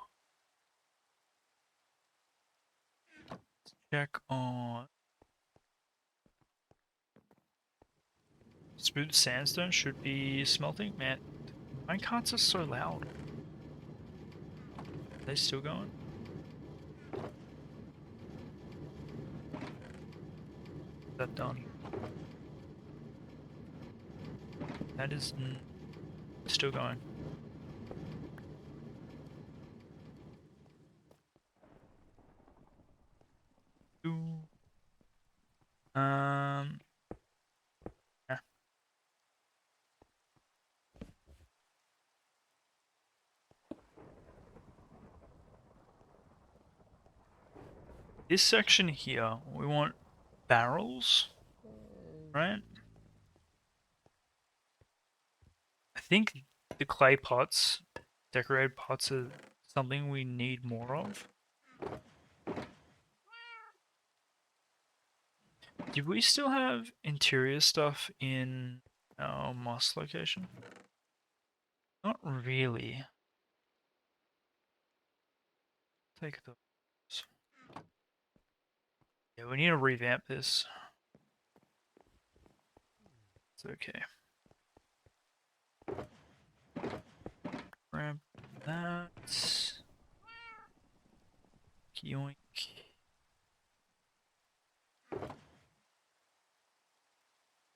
check on smooth sandstone should be smelting. Man, minecarts are so loud. Are they still going? Is that done? That is still going. Um. Yeah. This section here, we want barrels, right? I think the clay pots, decorated pots, are something we need more of. Do we still have interior stuff in our moss location? Not really. Take those. Yeah, we need to revamp this. It's okay. Grab that. Yoink.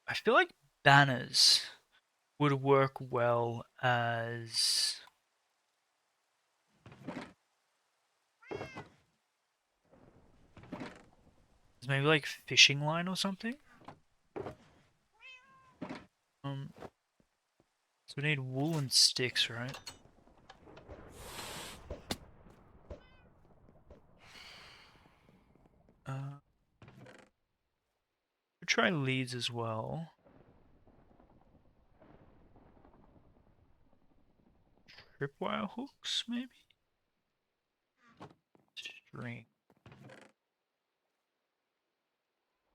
I feel like banners would work well as maybe like fishing line or something. So we need wool and sticks, right? We'll try leads as well. Tripwire hooks, maybe? String.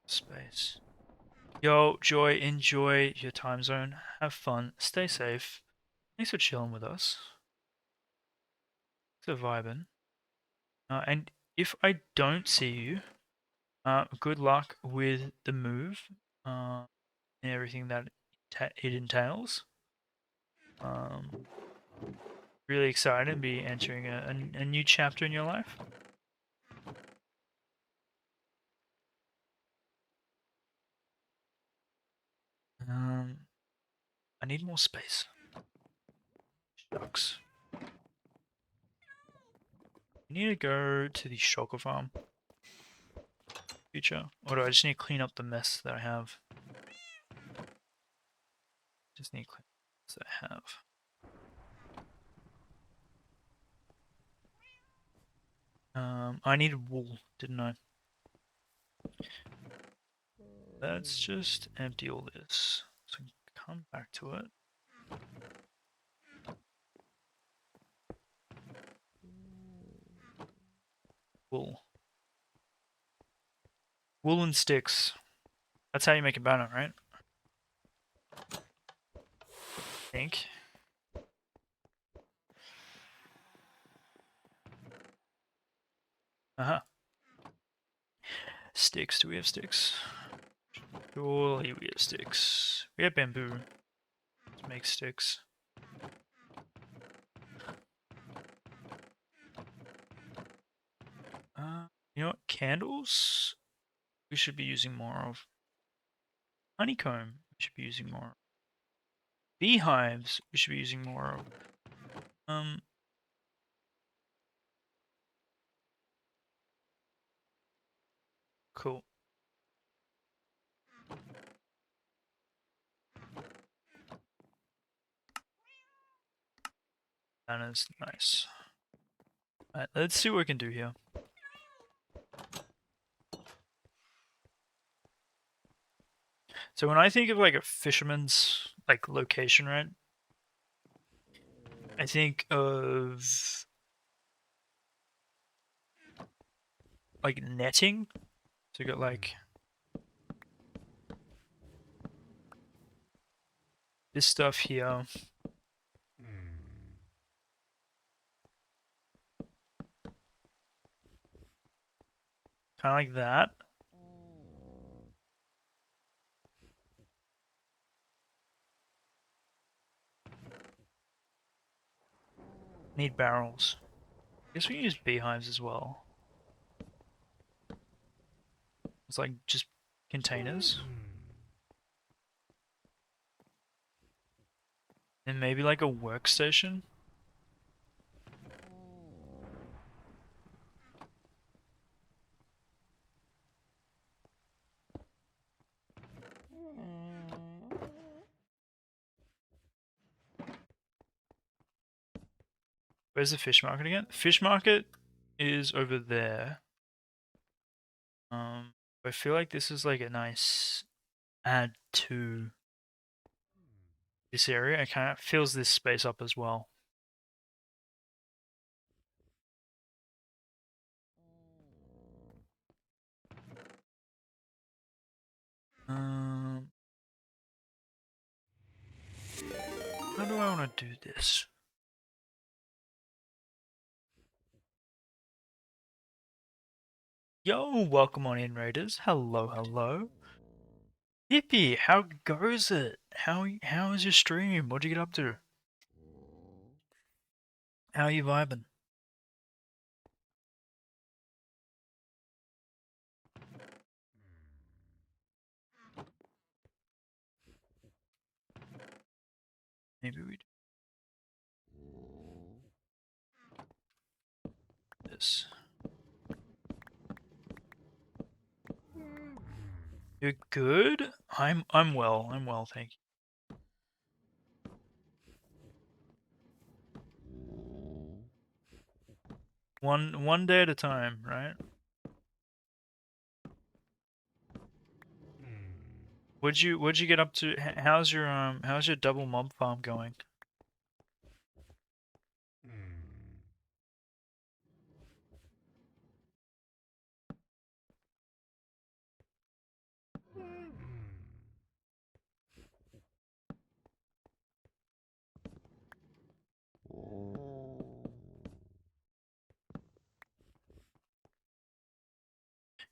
Space. Yo, Joy, enjoy your time zone. Have fun. Stay safe. Thanks for chilling with us. So vibing. And if I don't see you, good luck with the move and everything that it entails. Really excited to be entering a new chapter in your life. I need more space. Shucks. I need to go to the shulker farm. Future. Or do I just need to clean up the mess that I have? Just need to clean up the mess that I have. I needed wool, didn't I? Let's just empty all this. So we can come back to it. Wool. Woolen sticks. That's how you make a banner, right? I think. Uh-huh. Sticks. Do we have sticks? Surely we have sticks. We have bamboo. Let's make sticks. You know what? Candles? We should be using more of. Honeycomb? We should be using more of. Beehives? We should be using more of. Cool. That is nice. Alright, let's see what we can do here. So when I think of like a fisherman's like location, right? I think of like netting. So you got like this stuff here. Kind of like that. Need barrels. Guess we can use beehives as well. It's like just containers. And maybe like a workstation. Where's the fish market again? Fish market is over there. I feel like this is like a nice add to this area. It kind of fills this space up as well. How do I want to do this? Yo, welcome on in, Raiders. Hello, hello. Hippie, how goes it? How is your stream? What'd you get up to? How are you vibing? Maybe we do this. You're good? I'm well. I'm well, thank you. One day at a time, right? What'd you get up to? How's your double mob farm going?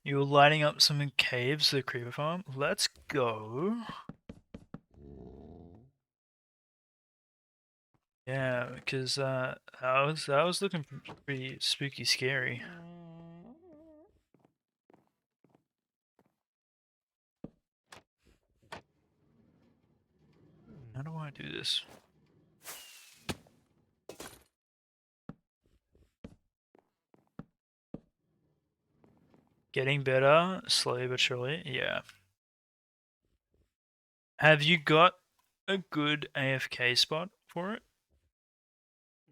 You're lighting up some caves to the creeper farm. Let's go. Yeah, because that was looking pretty spooky, scary. How do I do this? Getting better, slowly but surely. Yeah. Have you got a good AFK spot for it?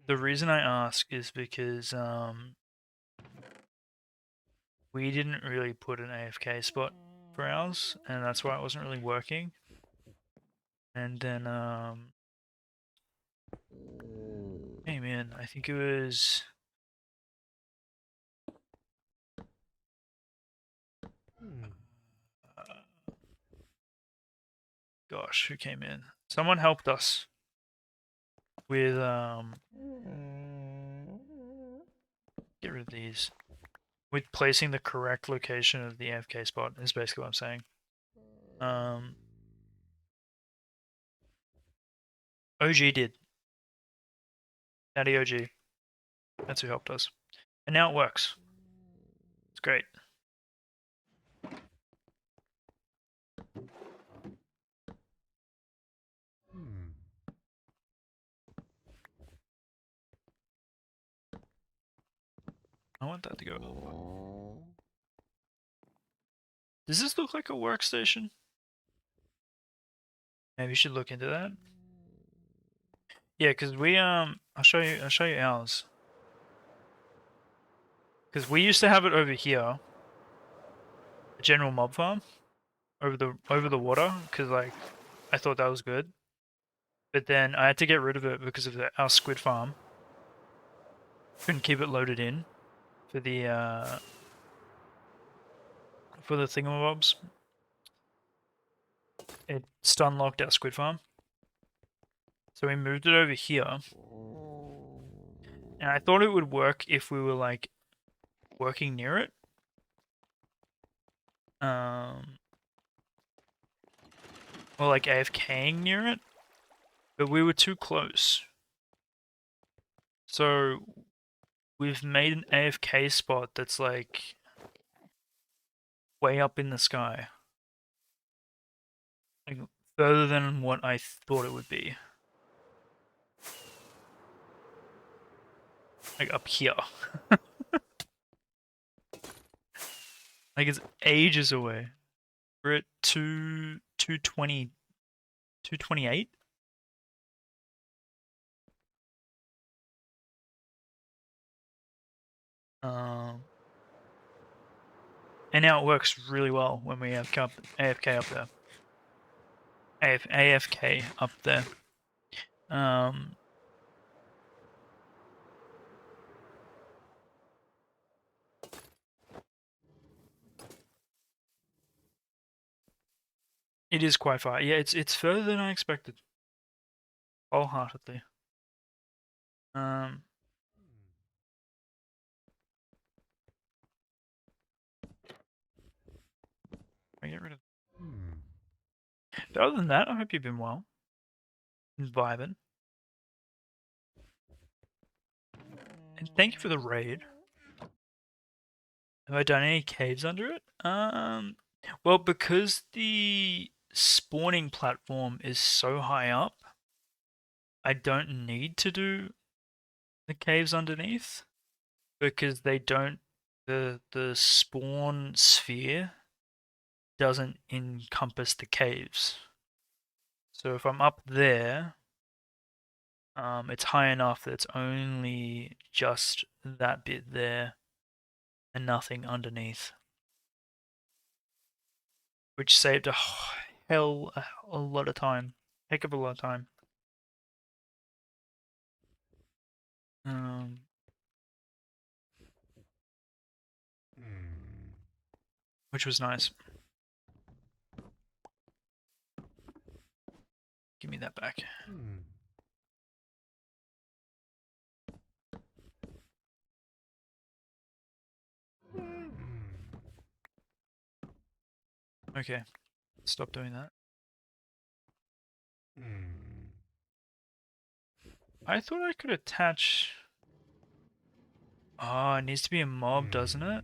The reason I ask is because we didn't really put an AFK spot for ours, and that's why it wasn't really working. And then came in. I think it was. Gosh, who came in? Someone helped us with get rid of these. With placing the correct location of the AFK spot is basically what I'm saying. OG did. Natty OG. That's who helped us. And now it works. It's great. I want that to go up. Does this look like a workstation? Maybe you should look into that. Yeah, because we I'll show you ours. Because we used to have it over here, a general mob farm, over the water. Because like, I thought that was good, but then I had to get rid of it because of our squid farm. Couldn't keep it loaded in for the thingamabobs. It stun locked our squid farm, so we moved it over here. And I thought it would work if we were like working near it. Or like AFKing near it, but we were too close. So we've made an AFK spot that's like way up in the sky. Like further than what I thought it would be. Like up here. Like it's ages away. We're at 220, 228. And now it works really well when we have AFK up there. AFK up there. It is quite far. Yeah, it's further than I expected. Wholeheartedly. I get rid of. But other than that, I hope you've been well. And vibing. And thank you for the raid. Have I done any caves under it? Well, because the spawning platform is so high up, I don't need to do the caves underneath because they don't. The spawn sphere doesn't encompass the caves. So if I'm up there, it's high enough that it's only just that bit there and nothing underneath. Which saved a lot of time. Heck of a lot of time. Which was nice. Give me that back. Okay, stop doing that. I thought I could attach... Oh, it needs to be a mob, doesn't it?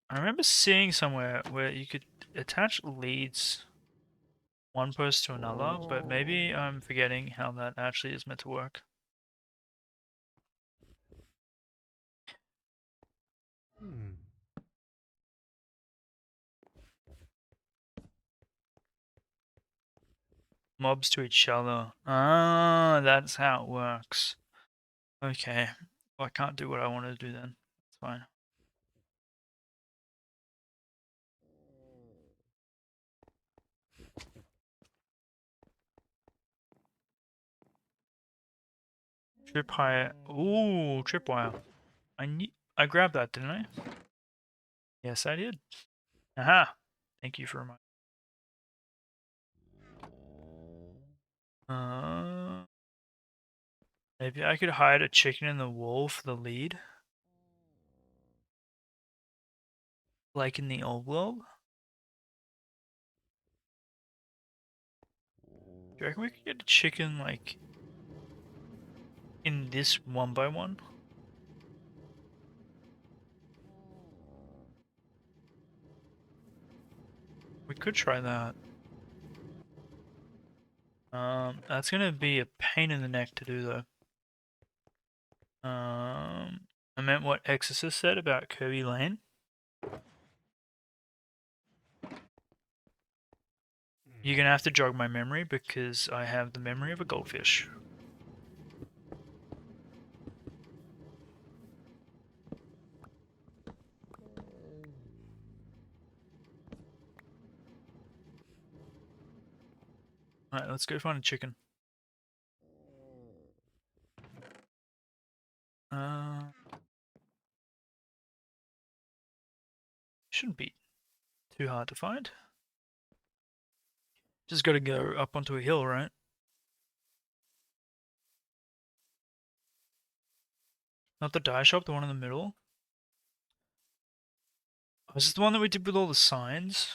I remember seeing somewhere where you could attach leads one post to another, but maybe I'm forgetting how that actually is meant to work. Mobs to each other. Ah, that's how it works. Okay. Well, I can't do what I wanted to do then. It's fine. Trip higher. Ooh, tripwire. I grabbed that, didn't I? Yes, I did. Aha! Thank you for reminding. Maybe I could hide a chicken in the wall for the lead. Like in the old world. Do you reckon we could get a chicken, like, in this 1x1? We could try that. That's gonna be a pain in the neck to do though. I meant what Exorcist said about Kirby Lane. You're gonna have to jog my memory because I have the memory of a goldfish. Alright, let's go find a chicken. Shouldn't be too hard to find. Just gotta go up onto a hill, right? Not the dye shop, the one in the middle. Oh, is this the one that we did with all the signs?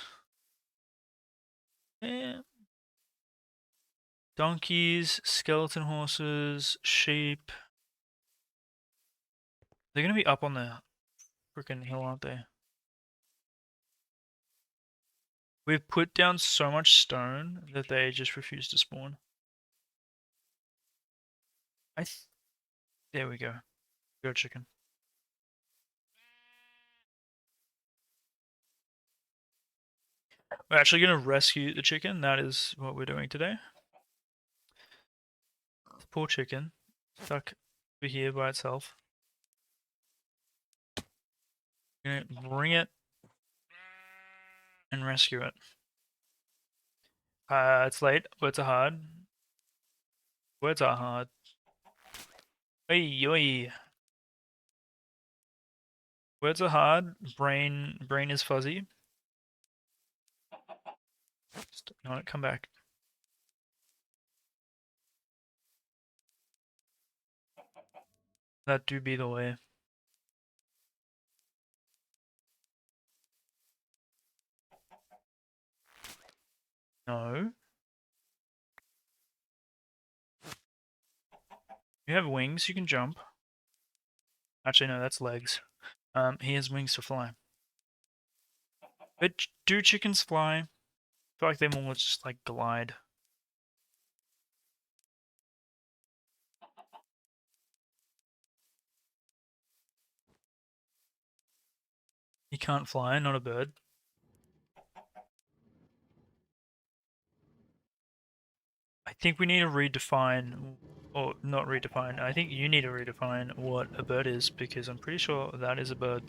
Yeah. Donkeys, skeleton horses, sheep. They're gonna be up on the freaking hill, aren't they? We've put down so much stone that they just refuse to spawn. There we go. Go chicken. We're actually gonna rescue the chicken. That is what we're doing today. The poor chicken, stuck over here by itself. We're gonna bring it and rescue it. It's late. Words are hard. Words are hard. Oi, oi. Words are hard. Brain is fuzzy. No, come back. That do be the way. No. You have wings, you can jump. Actually, no, that's legs. He has wings to fly. But do chickens fly? I feel like they more just like glide. He can't fly, not a bird. I think we need to redefine, or not redefine, I think you need to redefine what a bird is, because I'm pretty sure that is a bird.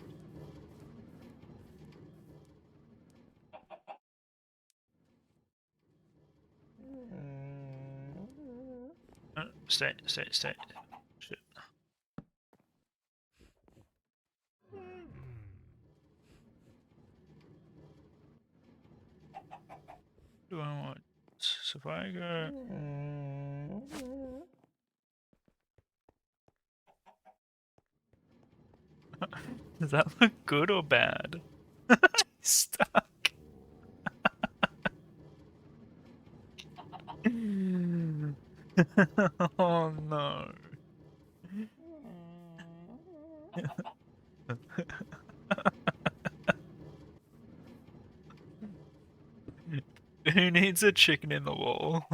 Stay. Shit. Do I want? So if I go... Does that look good or bad? Stuck. Oh no. Who needs a chicken in the wall?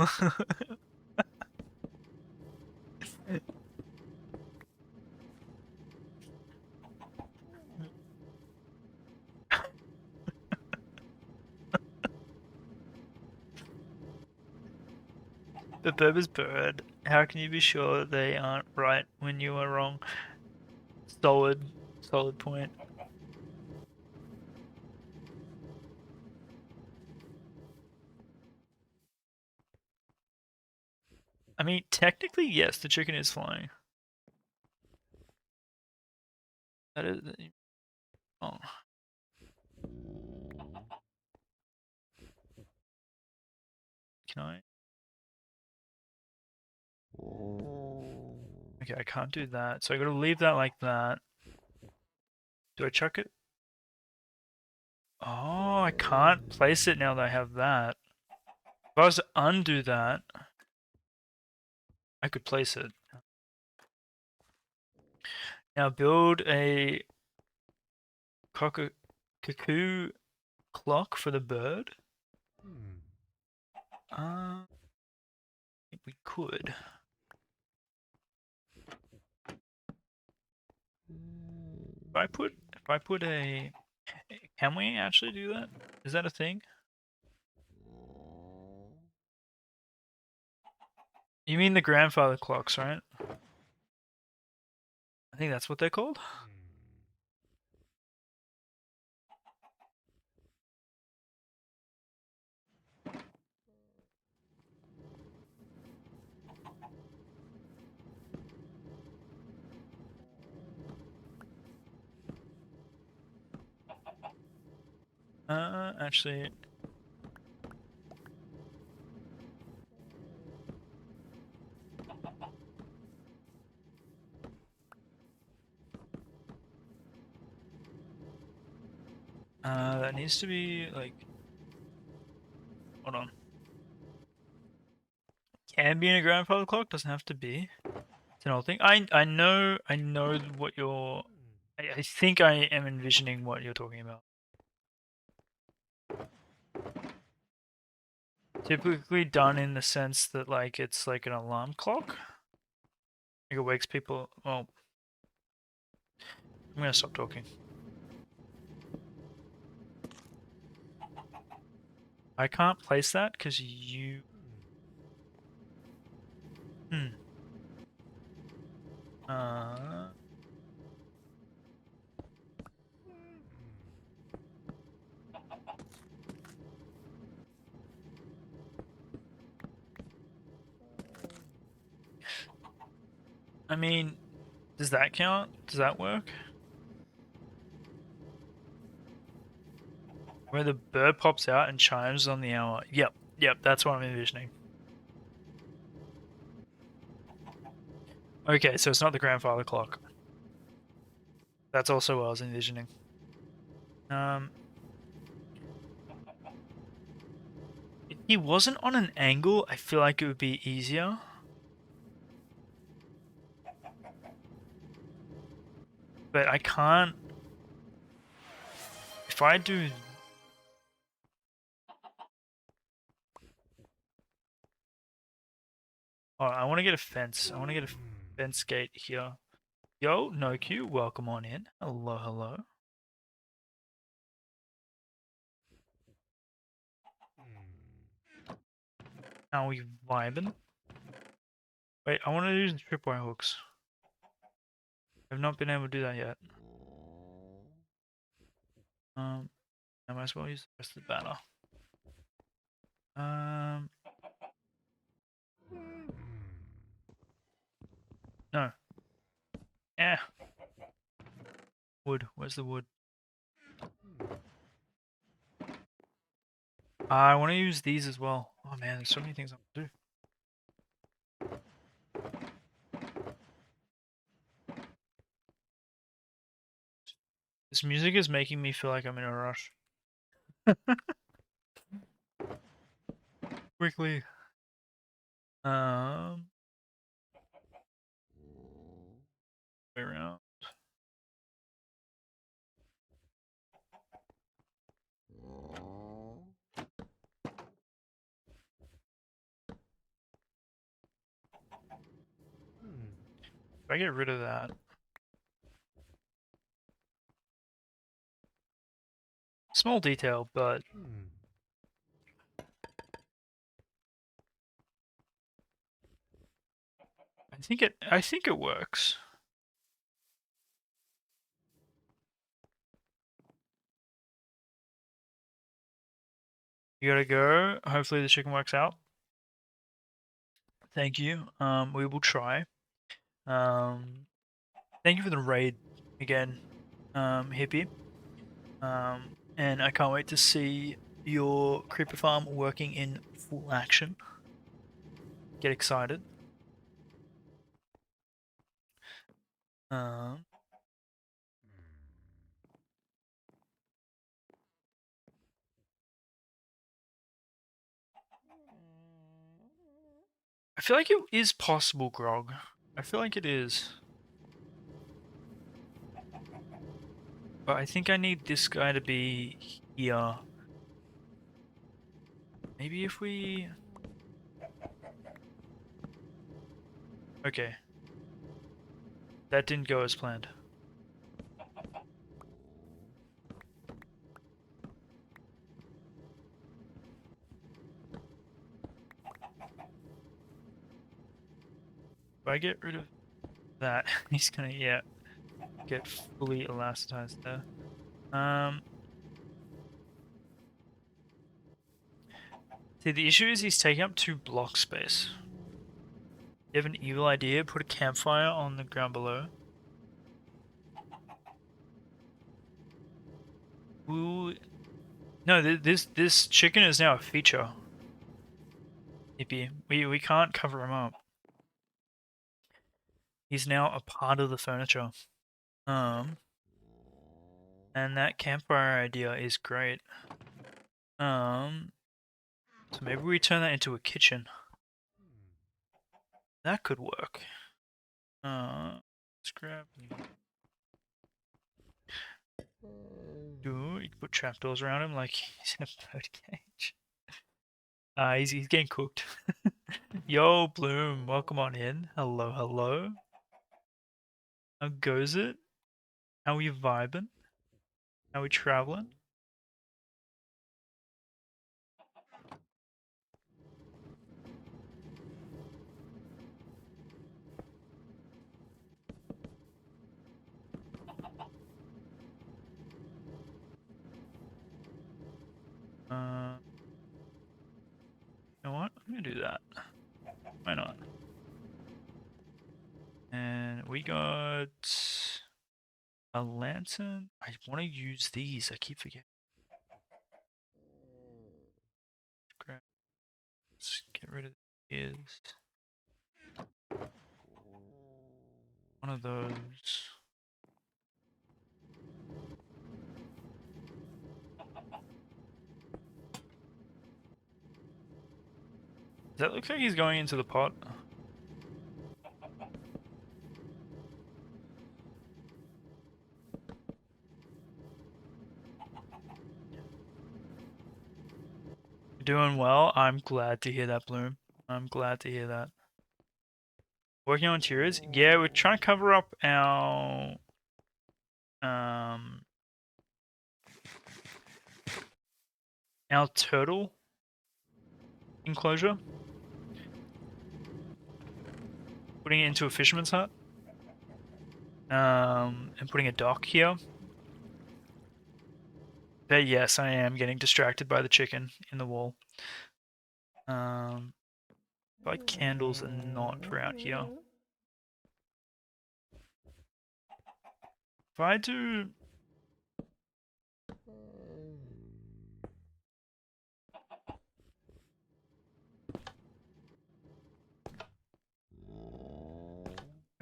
The verb is bird. How can you be sure they aren't right when you are wrong? Solid point. I mean, technically, yes, the chicken is flying. That is. Oh. Can I? Okay, I can't do that. So I gotta leave that like that. Do I chuck it? Oh, I can't place it now that I have that. If I was to undo that, I could place it. Now build a cuckoo clock for the bird. If we could. If I put a, can we actually do that? Is that a thing? You mean the grandfather clocks, right? I think that's what they're called. Actually, that needs to be like, hold on. Can be in a grandfather clock, doesn't have to be. It's an old thing. I know what you're. I think I am envisioning what you're talking about. Typically done in the sense that like it's like an alarm clock. Like it wakes people. Well, I'm gonna stop talking. I can't place that because you. Uh. I mean, does that count? Does that work? Where the bird pops out and chimes on the hour. Yep, that's what I'm envisioning. Okay, so it's not the grandfather clock. That's also what I was envisioning. If he wasn't on an angle, I feel like it would be easier. But I can't. If I do. Oh, I want to get a fence. I want to get a fence gate here. Yo, no Q, welcome on in. Hello, hello. How we vibing? Wait, I want to use the tripwire hooks. I've not been able to do that yet. I might as well use the rest of the banner. No. Eh. Wood. Where's the wood? I want to use these as well. Oh man, there's so many things I want to do. This music is making me feel like I'm in a rush. Quickly. Way around. If I get rid of that. Small detail, but I think it works. You gotta go. Hopefully the chicken works out. Thank you. We will try. Thank you for the raid again, Hippie. And I can't wait to see your creeper farm working in full action. Get excited. I feel like it is possible, Grog. I feel like it is. But I think I need this guy to be here. Maybe if we... Okay. That didn't go as planned. If I get rid of that, he's gonna, yeah, get fully elasticized there. See, the issue is he's taking up 2 block space. You have an evil idea? Put a campfire on the ground below. Ooh. No, this chicken is now a feature. Hippie. We can't cover him up. He's now a part of the furniture. And that campfire idea is great. So maybe we turn that into a kitchen. That could work. Let's grab. You can put trapdoors around him like he's in a bird cage. He's getting cooked. Yo, Bloom, welcome on in. Hello, hello. How goes it? How we vibing? How we traveling? You know what? I'm gonna do that. Why not? And we got a lantern. I want to use these. I keep forgetting. Let's get rid of these. One of those. Does that look like he's going into the pot? Doing well. I'm glad to hear that, Bloom. I'm glad to hear that. Working on interiors? Yeah, we're trying to cover up our turtle enclosure. Putting it into a fisherman's hut. And putting a dock here. But yes, I am getting distracted by the chicken in the wall. Like candles are not for out here. If I do...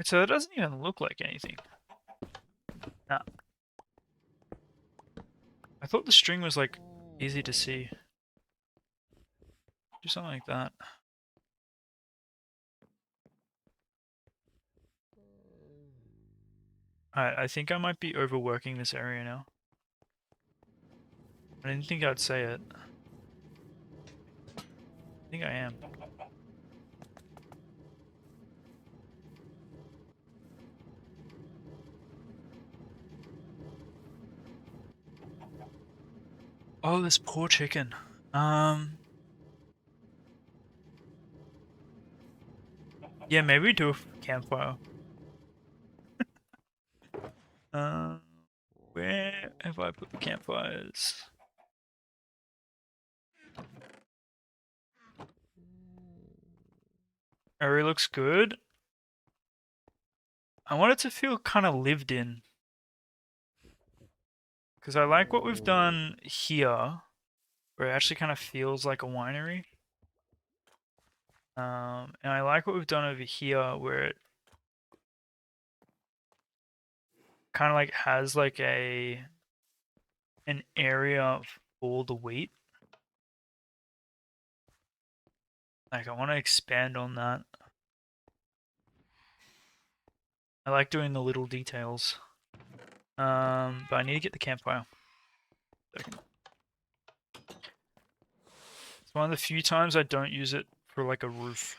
So that doesn't even look like anything. Nah. I thought the string was like easy to see. Do something like that. I think I might be overworking this area now. I didn't think I'd say it. I think I am. Oh, this poor chicken. Yeah, maybe we do a campfire. Where have I put the campfires? Area looks good. I want it to feel kind of lived in. Because I like what we've done here, where it actually kind of feels like a winery. And I like what we've done over here, where it kind of like has like an area for the wheat. Like I want to expand on that. I like doing the little details. But I need to get the campfire. Second. It's one of the few times I don't use it for like a roof.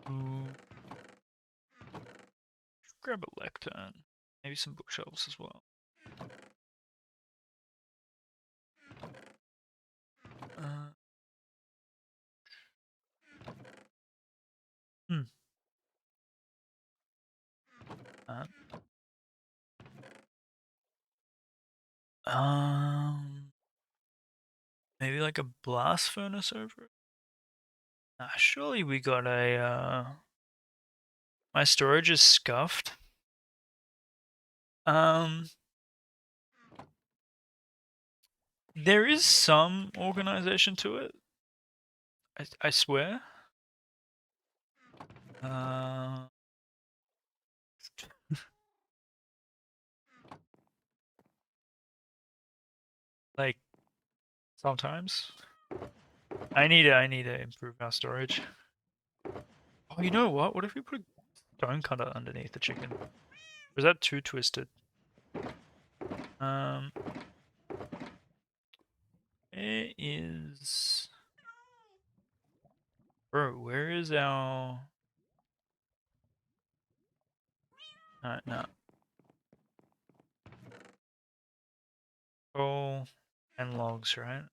Ooh. Grab a lectern. Maybe some bookshelves as well. Hmm. Maybe like a blast furnace over it? Surely we got my storage is scuffed. There is some organization to it. I swear. Like sometimes. I need to improve our storage. Oh, you know what? What if we put a stone cutter underneath the chicken? Or is that too twisted? It is. Bro, where is our? No. Coal and logs, right?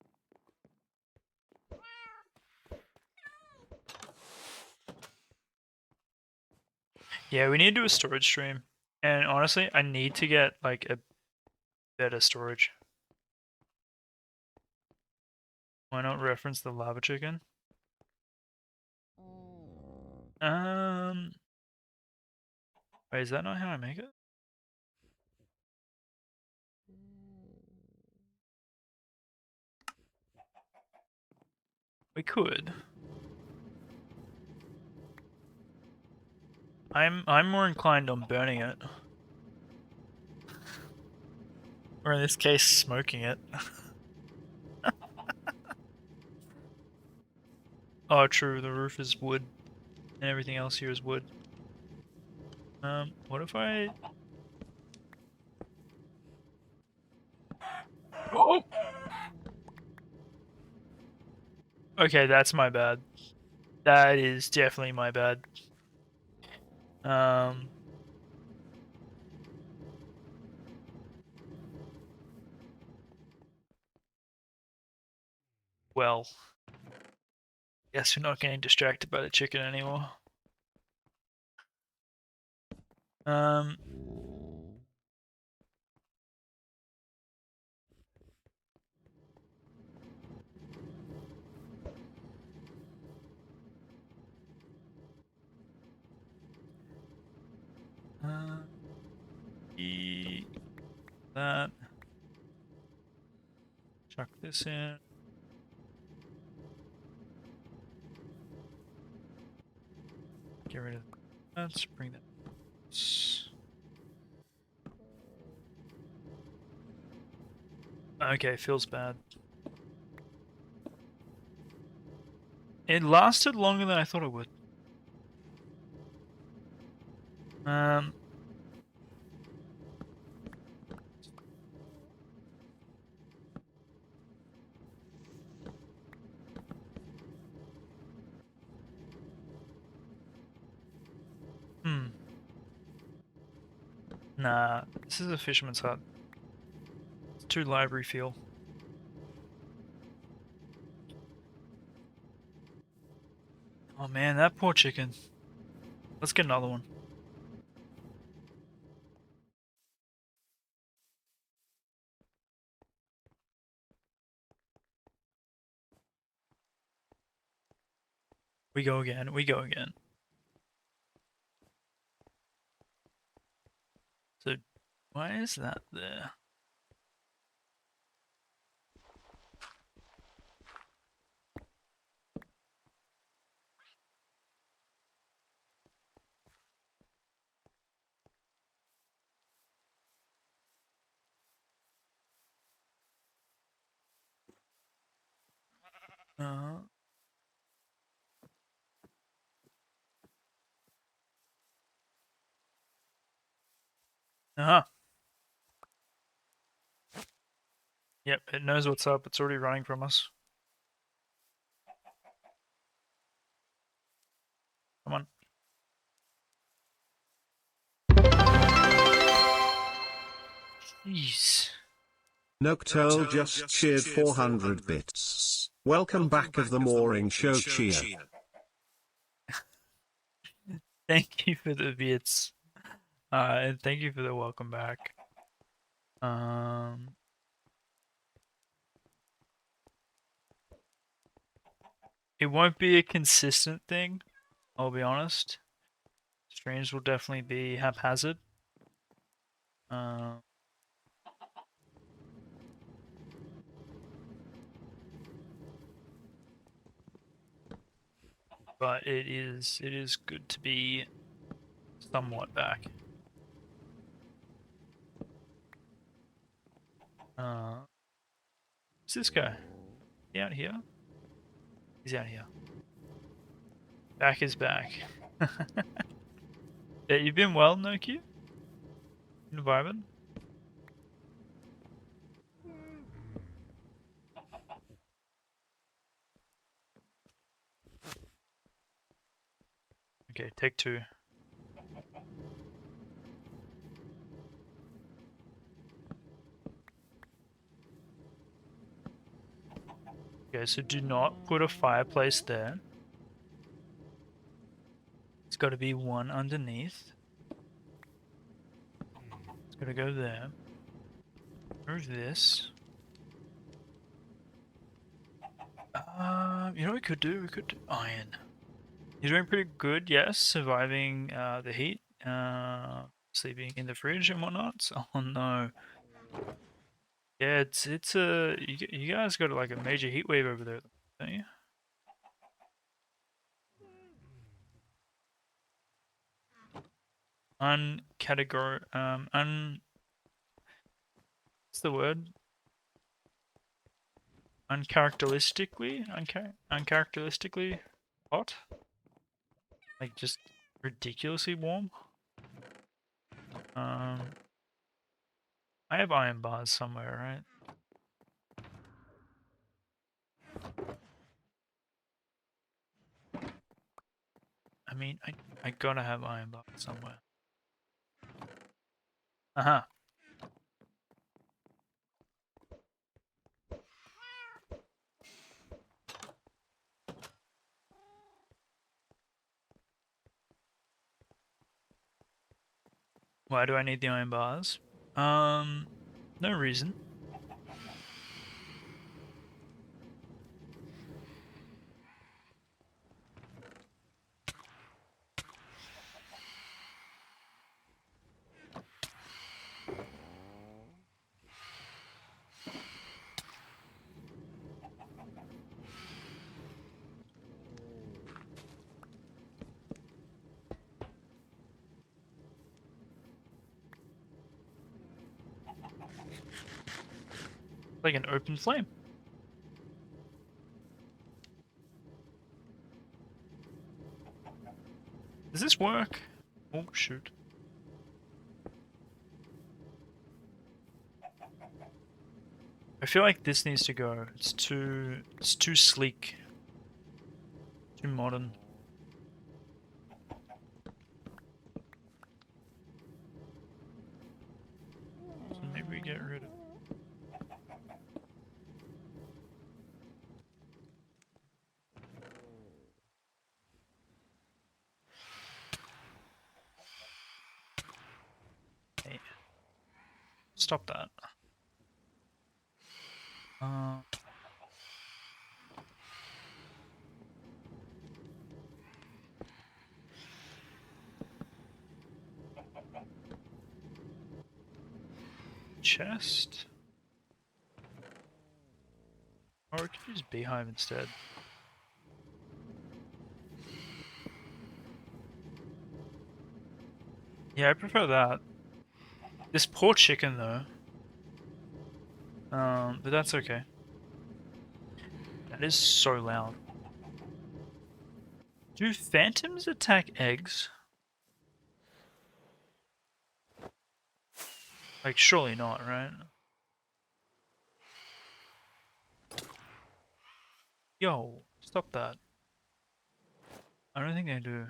Yeah, we need to do a storage stream. And honestly, I need to get like a better storage. Why not reference the lava chicken? Wait, is that not how I make it? We could. I'm more inclined on burning it. Or in this case, smoking it. Oh, true, the roof is wood. And everything else here is wood. What if I... Oh! Okay, that's my bad. That is definitely my bad. Well. Guess we're not getting distracted by the chicken anymore. That. Chuck this in. Get rid of Let's bring that. Okay, feels bad. It lasted longer than I thought it would. Um. Hmm. Nah, this is a fisherman's hut. It's too library feel. Oh man, that poor chicken. Let's get another one. We go again. We go again. So, why is that there? Uh. Uh-huh. Yep, it knows what's up. It's already running from us. Come on. Jeez. Noctole just cheered 400 bits. Welcome back of the Mooring Show cheer. Thank you for the bits. And thank you for the welcome back. It won't be a consistent thing, I'll be honest. Streams will definitely be haphazard. But it is good to be somewhat back. Who's this guy? He out here? He's out here. Back is back. Yeah, you've been well, Noki? Environment? Okay, take two. Okay, so do not put a fireplace there. It's got to be one underneath. It's got to go there. Move this. You know what we could do? We could do iron. He's doing pretty good, yes, surviving the heat, sleeping in the fridge and whatnot. So, oh no. Yeah, it's a you guys got like a major heat wave over there, don't you? What's the word? Uncharacteristically hot? Like just ridiculously warm? I have iron bars somewhere, right? I mean, I gotta have iron bars somewhere. Uh-huh. Why do I need the iron bars? No reason. Like an open flame. Does this work? Oh shoot. I feel like this needs to go. It's too sleek. Too modern. So maybe we get rid of. Hey. Stop that. Chest? Or we could use beehive instead. Yeah, I prefer that. This poor chicken though. But that's okay. That is so loud. Do phantoms attack eggs? Like, surely not, right? Yo, stop that. I don't think they do.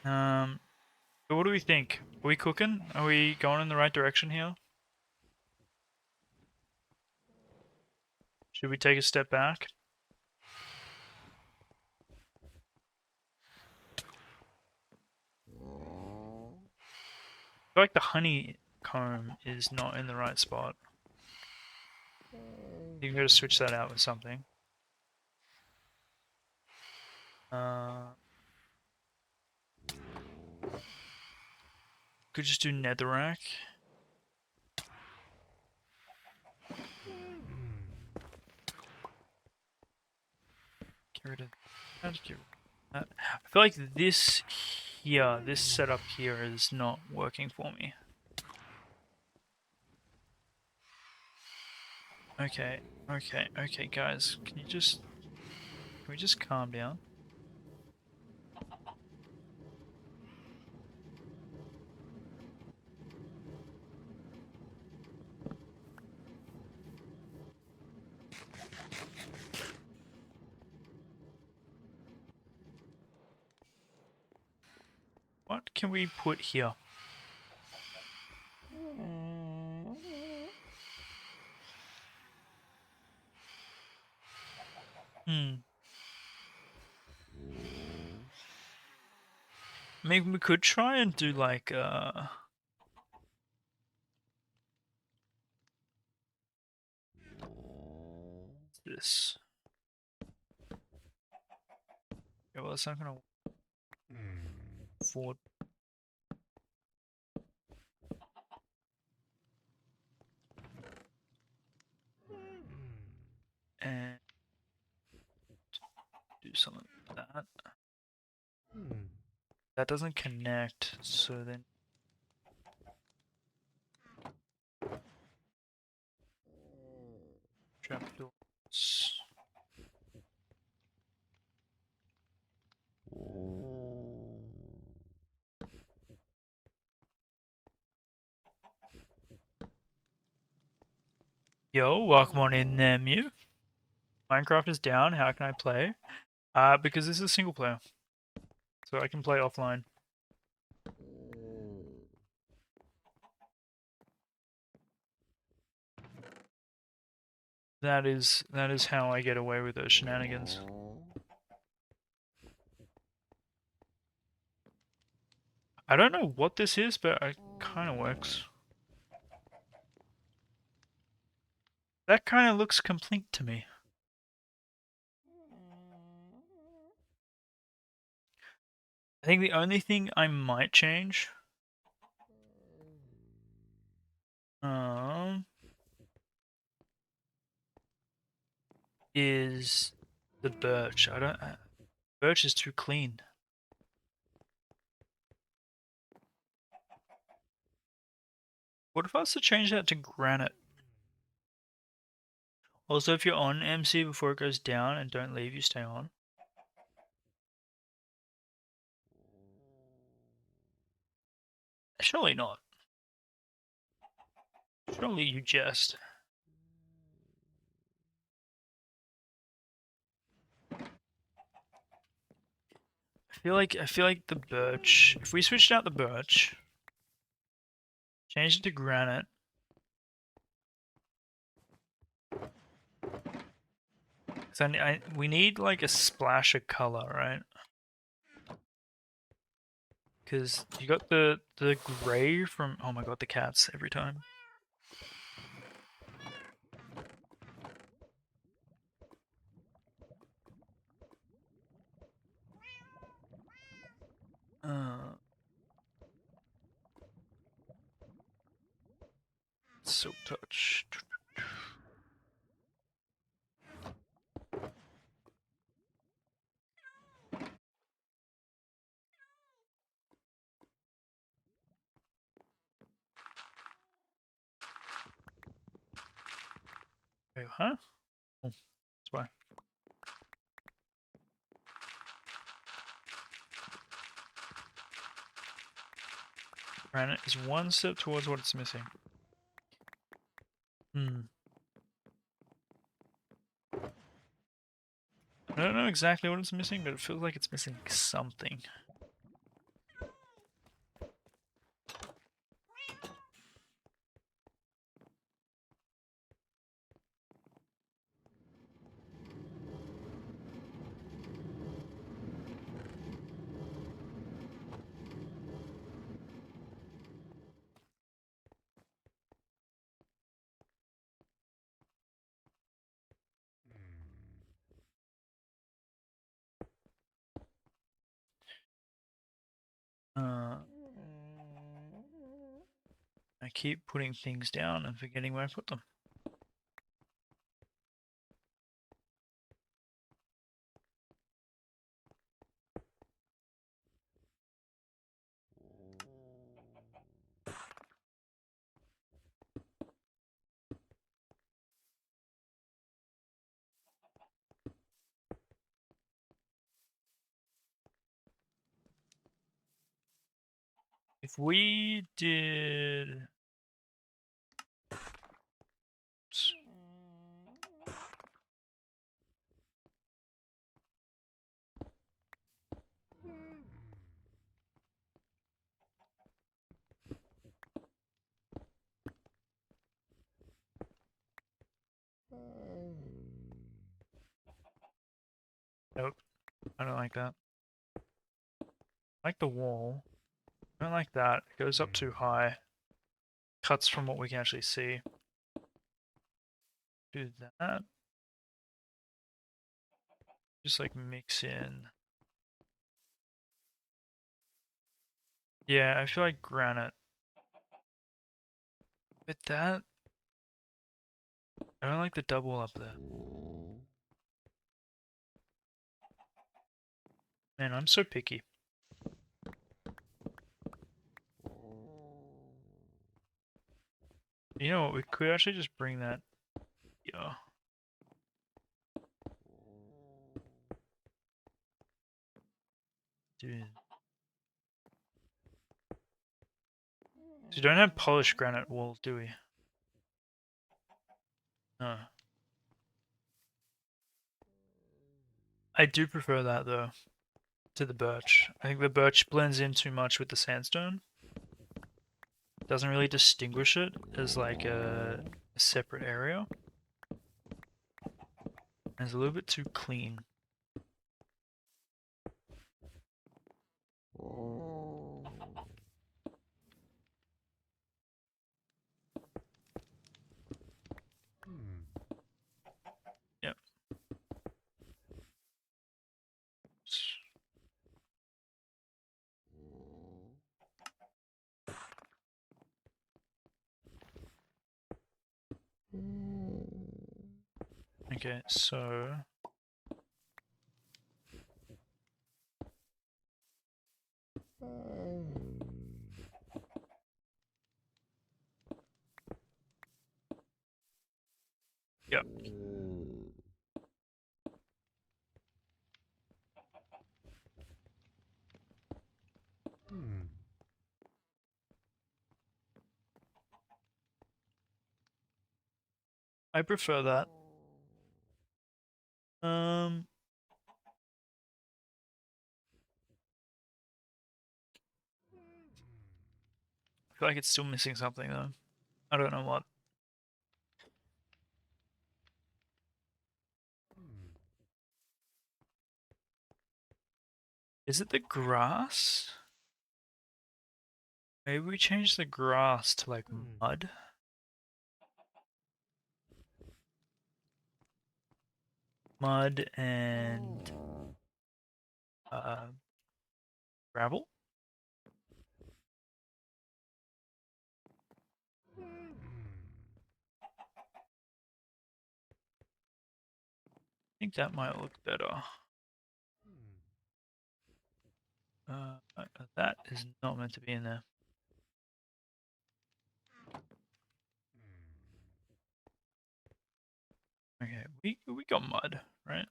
But what do we think? Are we cooking? Are we going in the right direction here? Should we take a step back? I feel like the honeycomb is not in the right spot. You gotta switch that out with something. Could just do netherrack. Get rid of that. Get rid of that. I feel like this here, this setup here is not working for me. Okay, guys, can we just calm down? What can we put here? Maybe we could try and do like this. Yeah, well, it's not gonna afford. And do something like that. That doesn't connect, so then trapdoors. Yo, welcome on in there, Mew. Minecraft is down. How can I play? Because this is single player, so I can play offline. That is how I get away with those shenanigans. I don't know what this is, but it kind of works. That kind of looks complete to me. I think the only thing I might change is the birch. I don't birch is too clean. What if I was to change that to granite? Also, if you're on MC before it goes down and don't leave, you stay on. Surely not. Surely you jest. I feel like the birch. If we switched out the birch, changed it to granite. So we need like a splash of color, right? Because you got the gray from. Oh my god, the cats every time. Silk touch. Wait, huh? Oh, that's why. Granite is one step towards what it's missing. I don't know exactly what it's missing, but it feels like it's missing something. I keep putting things down and forgetting where I put them. If we did... Oops. Nope, I don't like that. I like the wall. I don't like that. It goes up too high. Cuts from what we can actually see. Do that. Just like mix in. Yeah, I feel like granite. But that... I don't like the double up there. Man, I'm so picky. You know what, we could actually just bring that... Yeah. Dude. So you don't have polished granite wall, do we? No. I do prefer that though, to the birch. I think the birch blends in too much with the sandstone. Doesn't really distinguish it as like a separate area. And it's a little bit too clean. Yep. Okay, so... Yep. I prefer that. I feel like it's still missing something though. I don't know what. Is it the grass? Maybe we change the grass to like mud. Mud and gravel. I think that might look better. That is not meant to be in there. Okay, we got mud, right?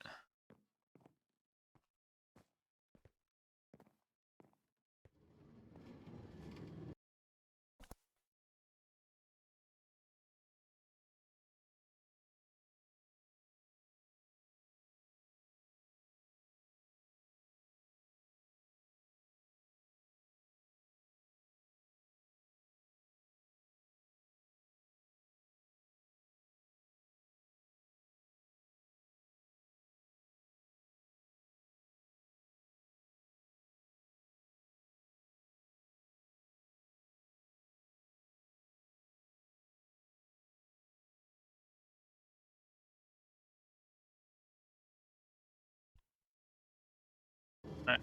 Right.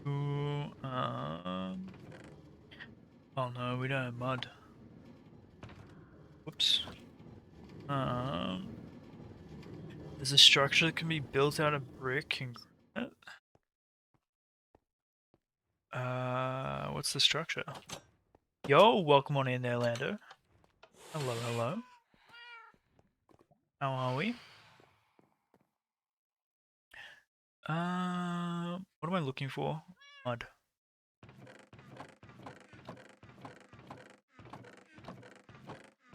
Ooh, oh no, we don't have mud. Whoops. There's a structure that can be built out of brick and granite. What's the structure? Yo, welcome on in there, Lando. Hello, hello. How are we? What am I looking for? Mud.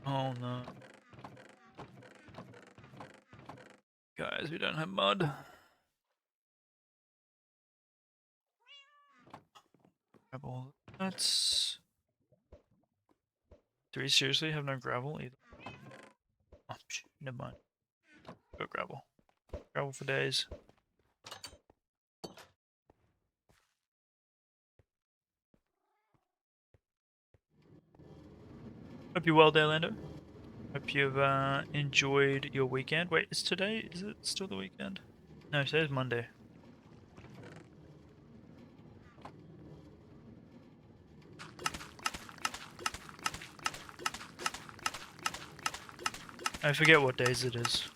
Oh no. Guys, we don't have mud. Grab all that. Do we seriously have no gravel either? Oh, never mind. Go gravel. Gravel for days. Hope you're well there, Lando. Hope you've enjoyed your weekend. Wait, is it still the weekend? No, today's Monday. I forget what days it is.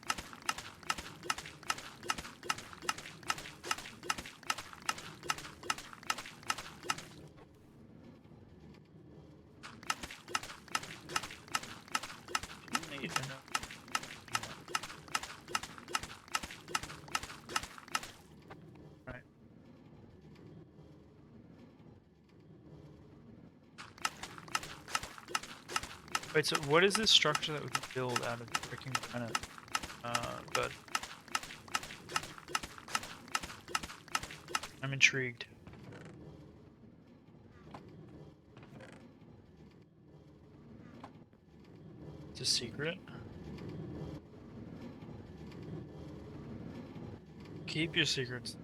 Need to know. Right. Wait, so what is this structure that we can build out of freaking granite? But I'm intrigued. It's a secret. Keep your secrets.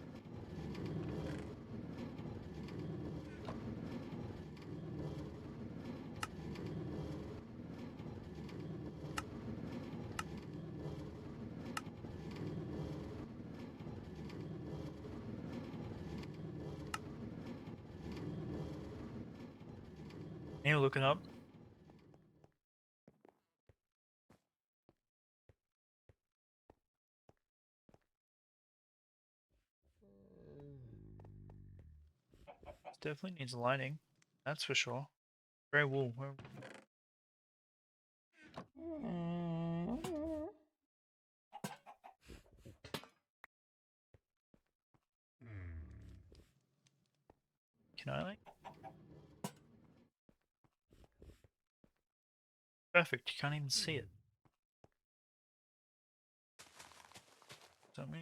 Can you look it up? It definitely needs lighting. That's for sure. Grey wool. Can I like? perfect. You can't even see it. Something.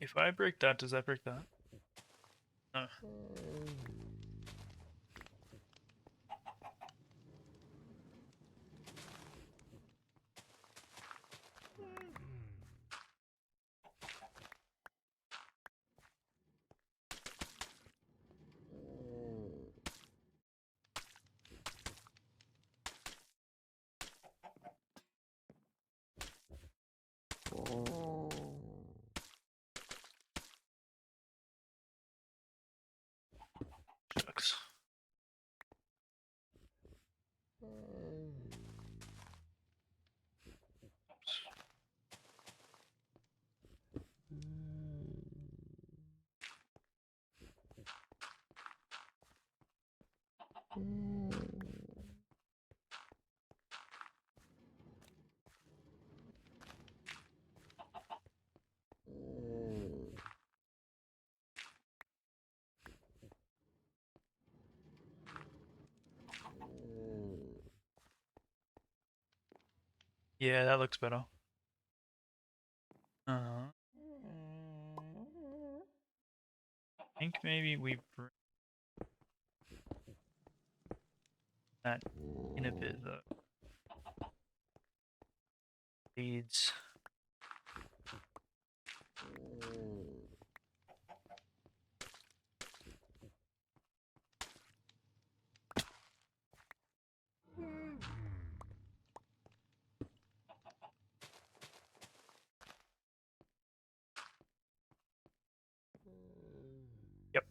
If I break that, does that break that? No. Shucks. Yeah, that looks better. I think maybe we bring that in a bit though. Leads. Yep.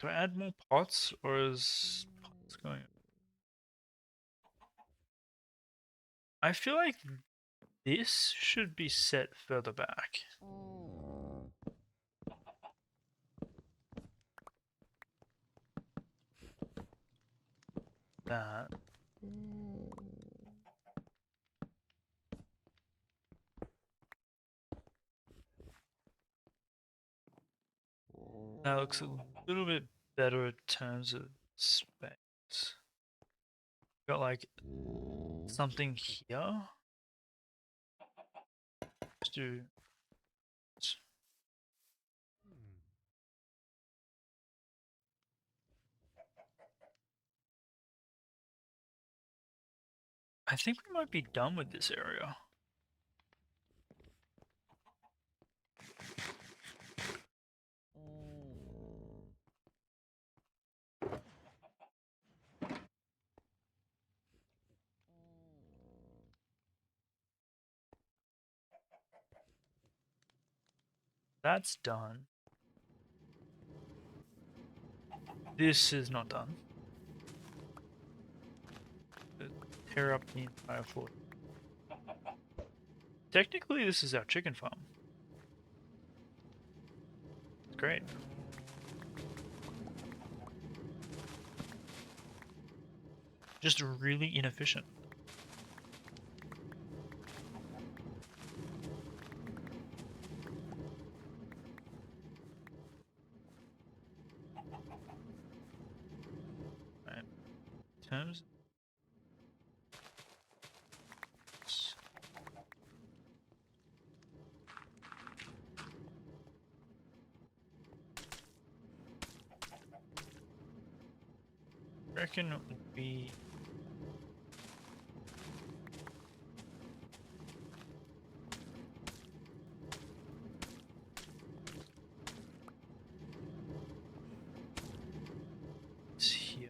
Do I add more pots or is pots going? I feel like this should be set further back. That. That looks a little bit better in terms of space. Got like something here. Let's do. I think we might be done with this area. That's done. This is not done. Tear up the entire fort. Technically, this is our chicken farm. It's great. Just really inefficient. Right. In terms. I reckon we. It's here.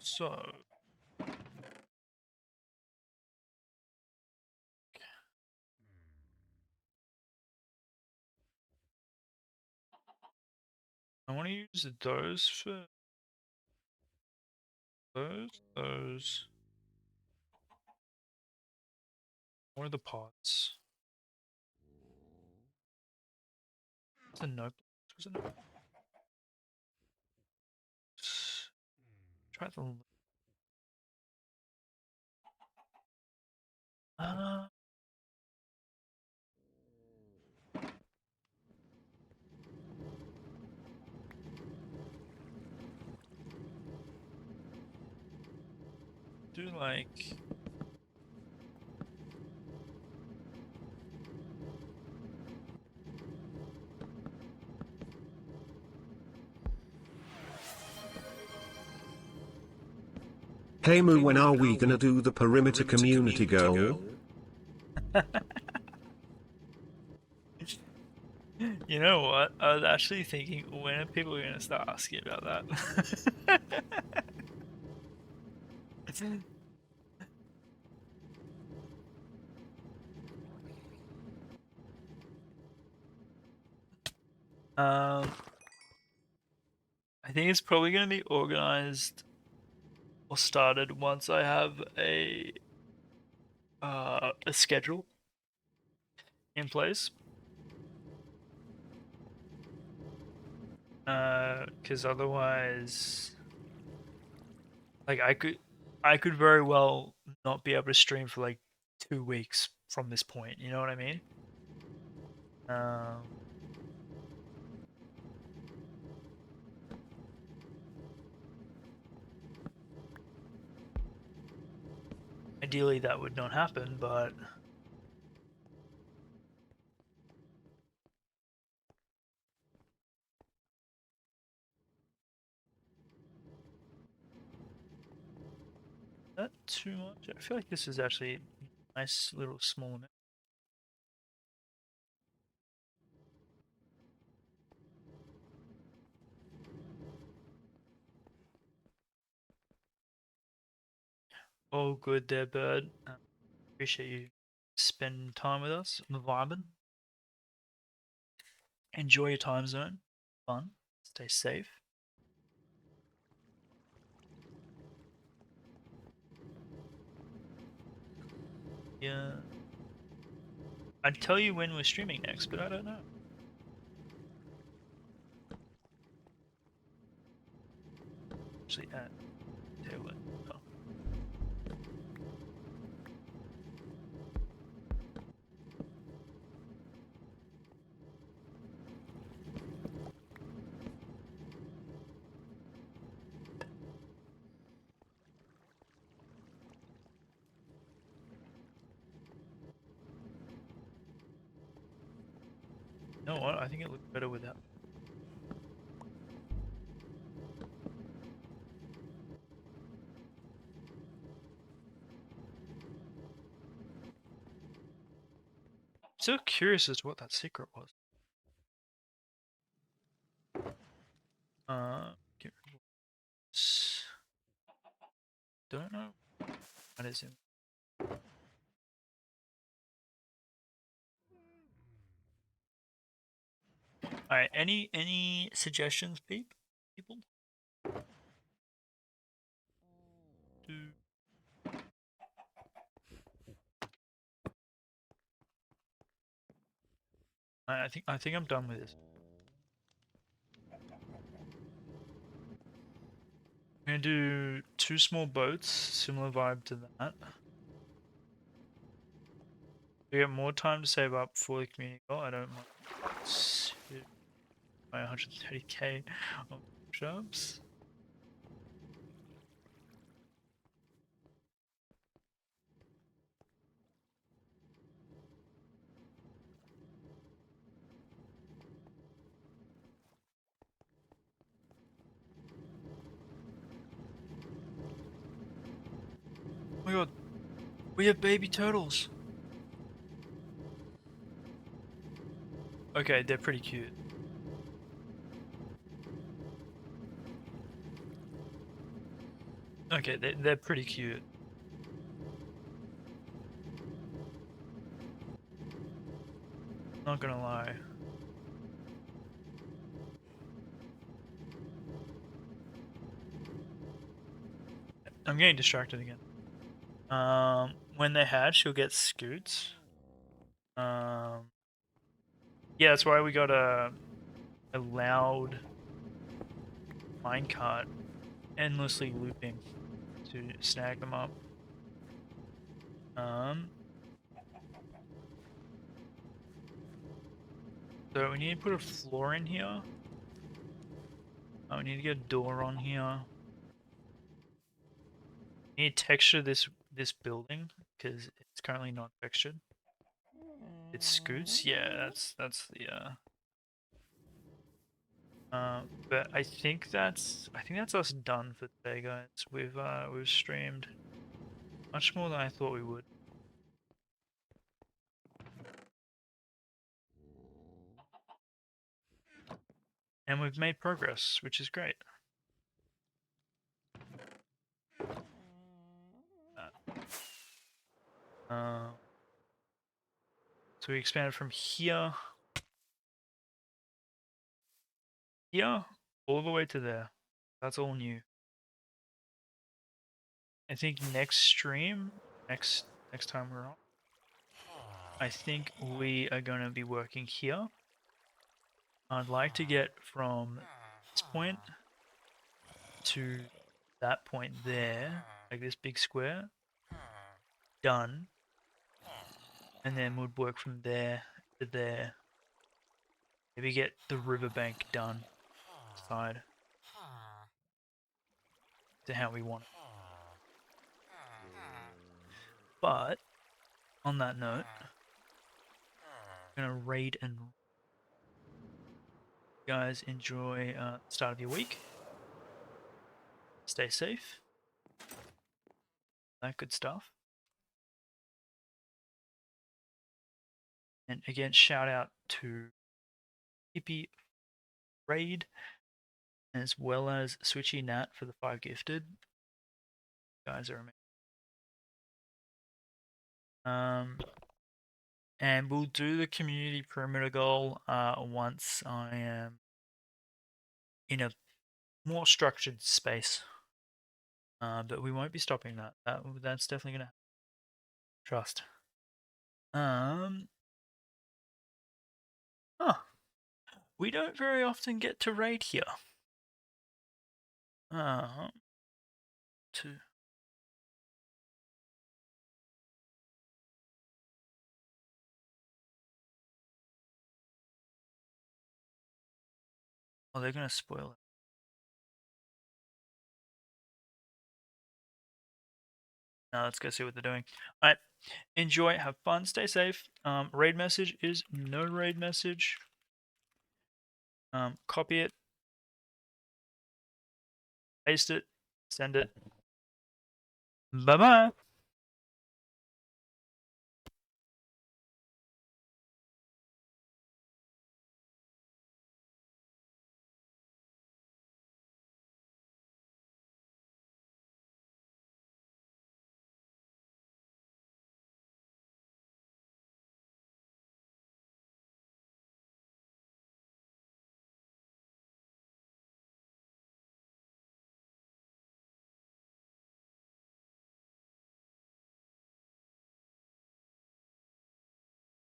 So. I want to use those for those. What are the pots? It's a notebook. Was it notebook? Try the. Uh, do like. Hey Moo, when are we gonna do the perimeter community goal? You know what? I was actually thinking, when are people going to start asking about that? I think it's probably going to be organized or started once I have a schedule in place. Because otherwise, like I could very well not be able to stream for like 2 weeks from this point. You know what I mean? Um, Ideally, that would not happen, but not too much. I feel like this is actually a nice little small amount. All good there, Bird. Appreciate you spending time with us. I'm vibing. Enjoy your time zone. Fun. Stay safe. Yeah. I'd tell you when we're streaming next, but I don't know. Actually, table it. Oh. You know what? I think it looks better without. So curious as to what that secret was. Get rid of this. Don't know. What is it? Alright, any suggestions, people? Do I think I'm done with this. I'm gonna do 2 small boats, similar vibe to that. We get more time to save up for the community goal. I don't mind. My 130k of shops. Oh my god, we have baby turtles. Okay, they're pretty cute. Okay, they're pretty cute. Not gonna lie. I'm getting distracted again. When they hatch, you'll get scoots. Yeah, that's why we got a loud minecart endlessly looping to snag them up. So we need to put a floor in here. We need to get a door on here. We need to texture this building because it's currently not textured. It's scoots. Yeah, that's the but I think that's us done for today, guys. We've streamed much more than I thought we would. And we've made progress, which is great. So we expanded from here all the way to there. That's all new. I think next stream, next time we're on, I think we are going to be working here. I'd like to get from this point to that point there, like this big square, done. And then we'd work from there to there. Maybe get the riverbank done side to how we want it. But on that note, I'm gonna raid and you guys enjoy the start of your week. Stay safe. That good stuff. And again, shout out to Hippie Raid as well as Switchy Nat for the 5 gifted. You guys are amazing. And we'll do the community perimeter goal once I am in a more structured space. But we won't be stopping that. That's definitely gonna trust. We don't very often get to raid here. To oh, they're gonna spoil it. Now let's go see what they're doing. Alright, enjoy, have fun, stay safe. Raid message is no raid message. Copy it, paste it, send it. Bye bye.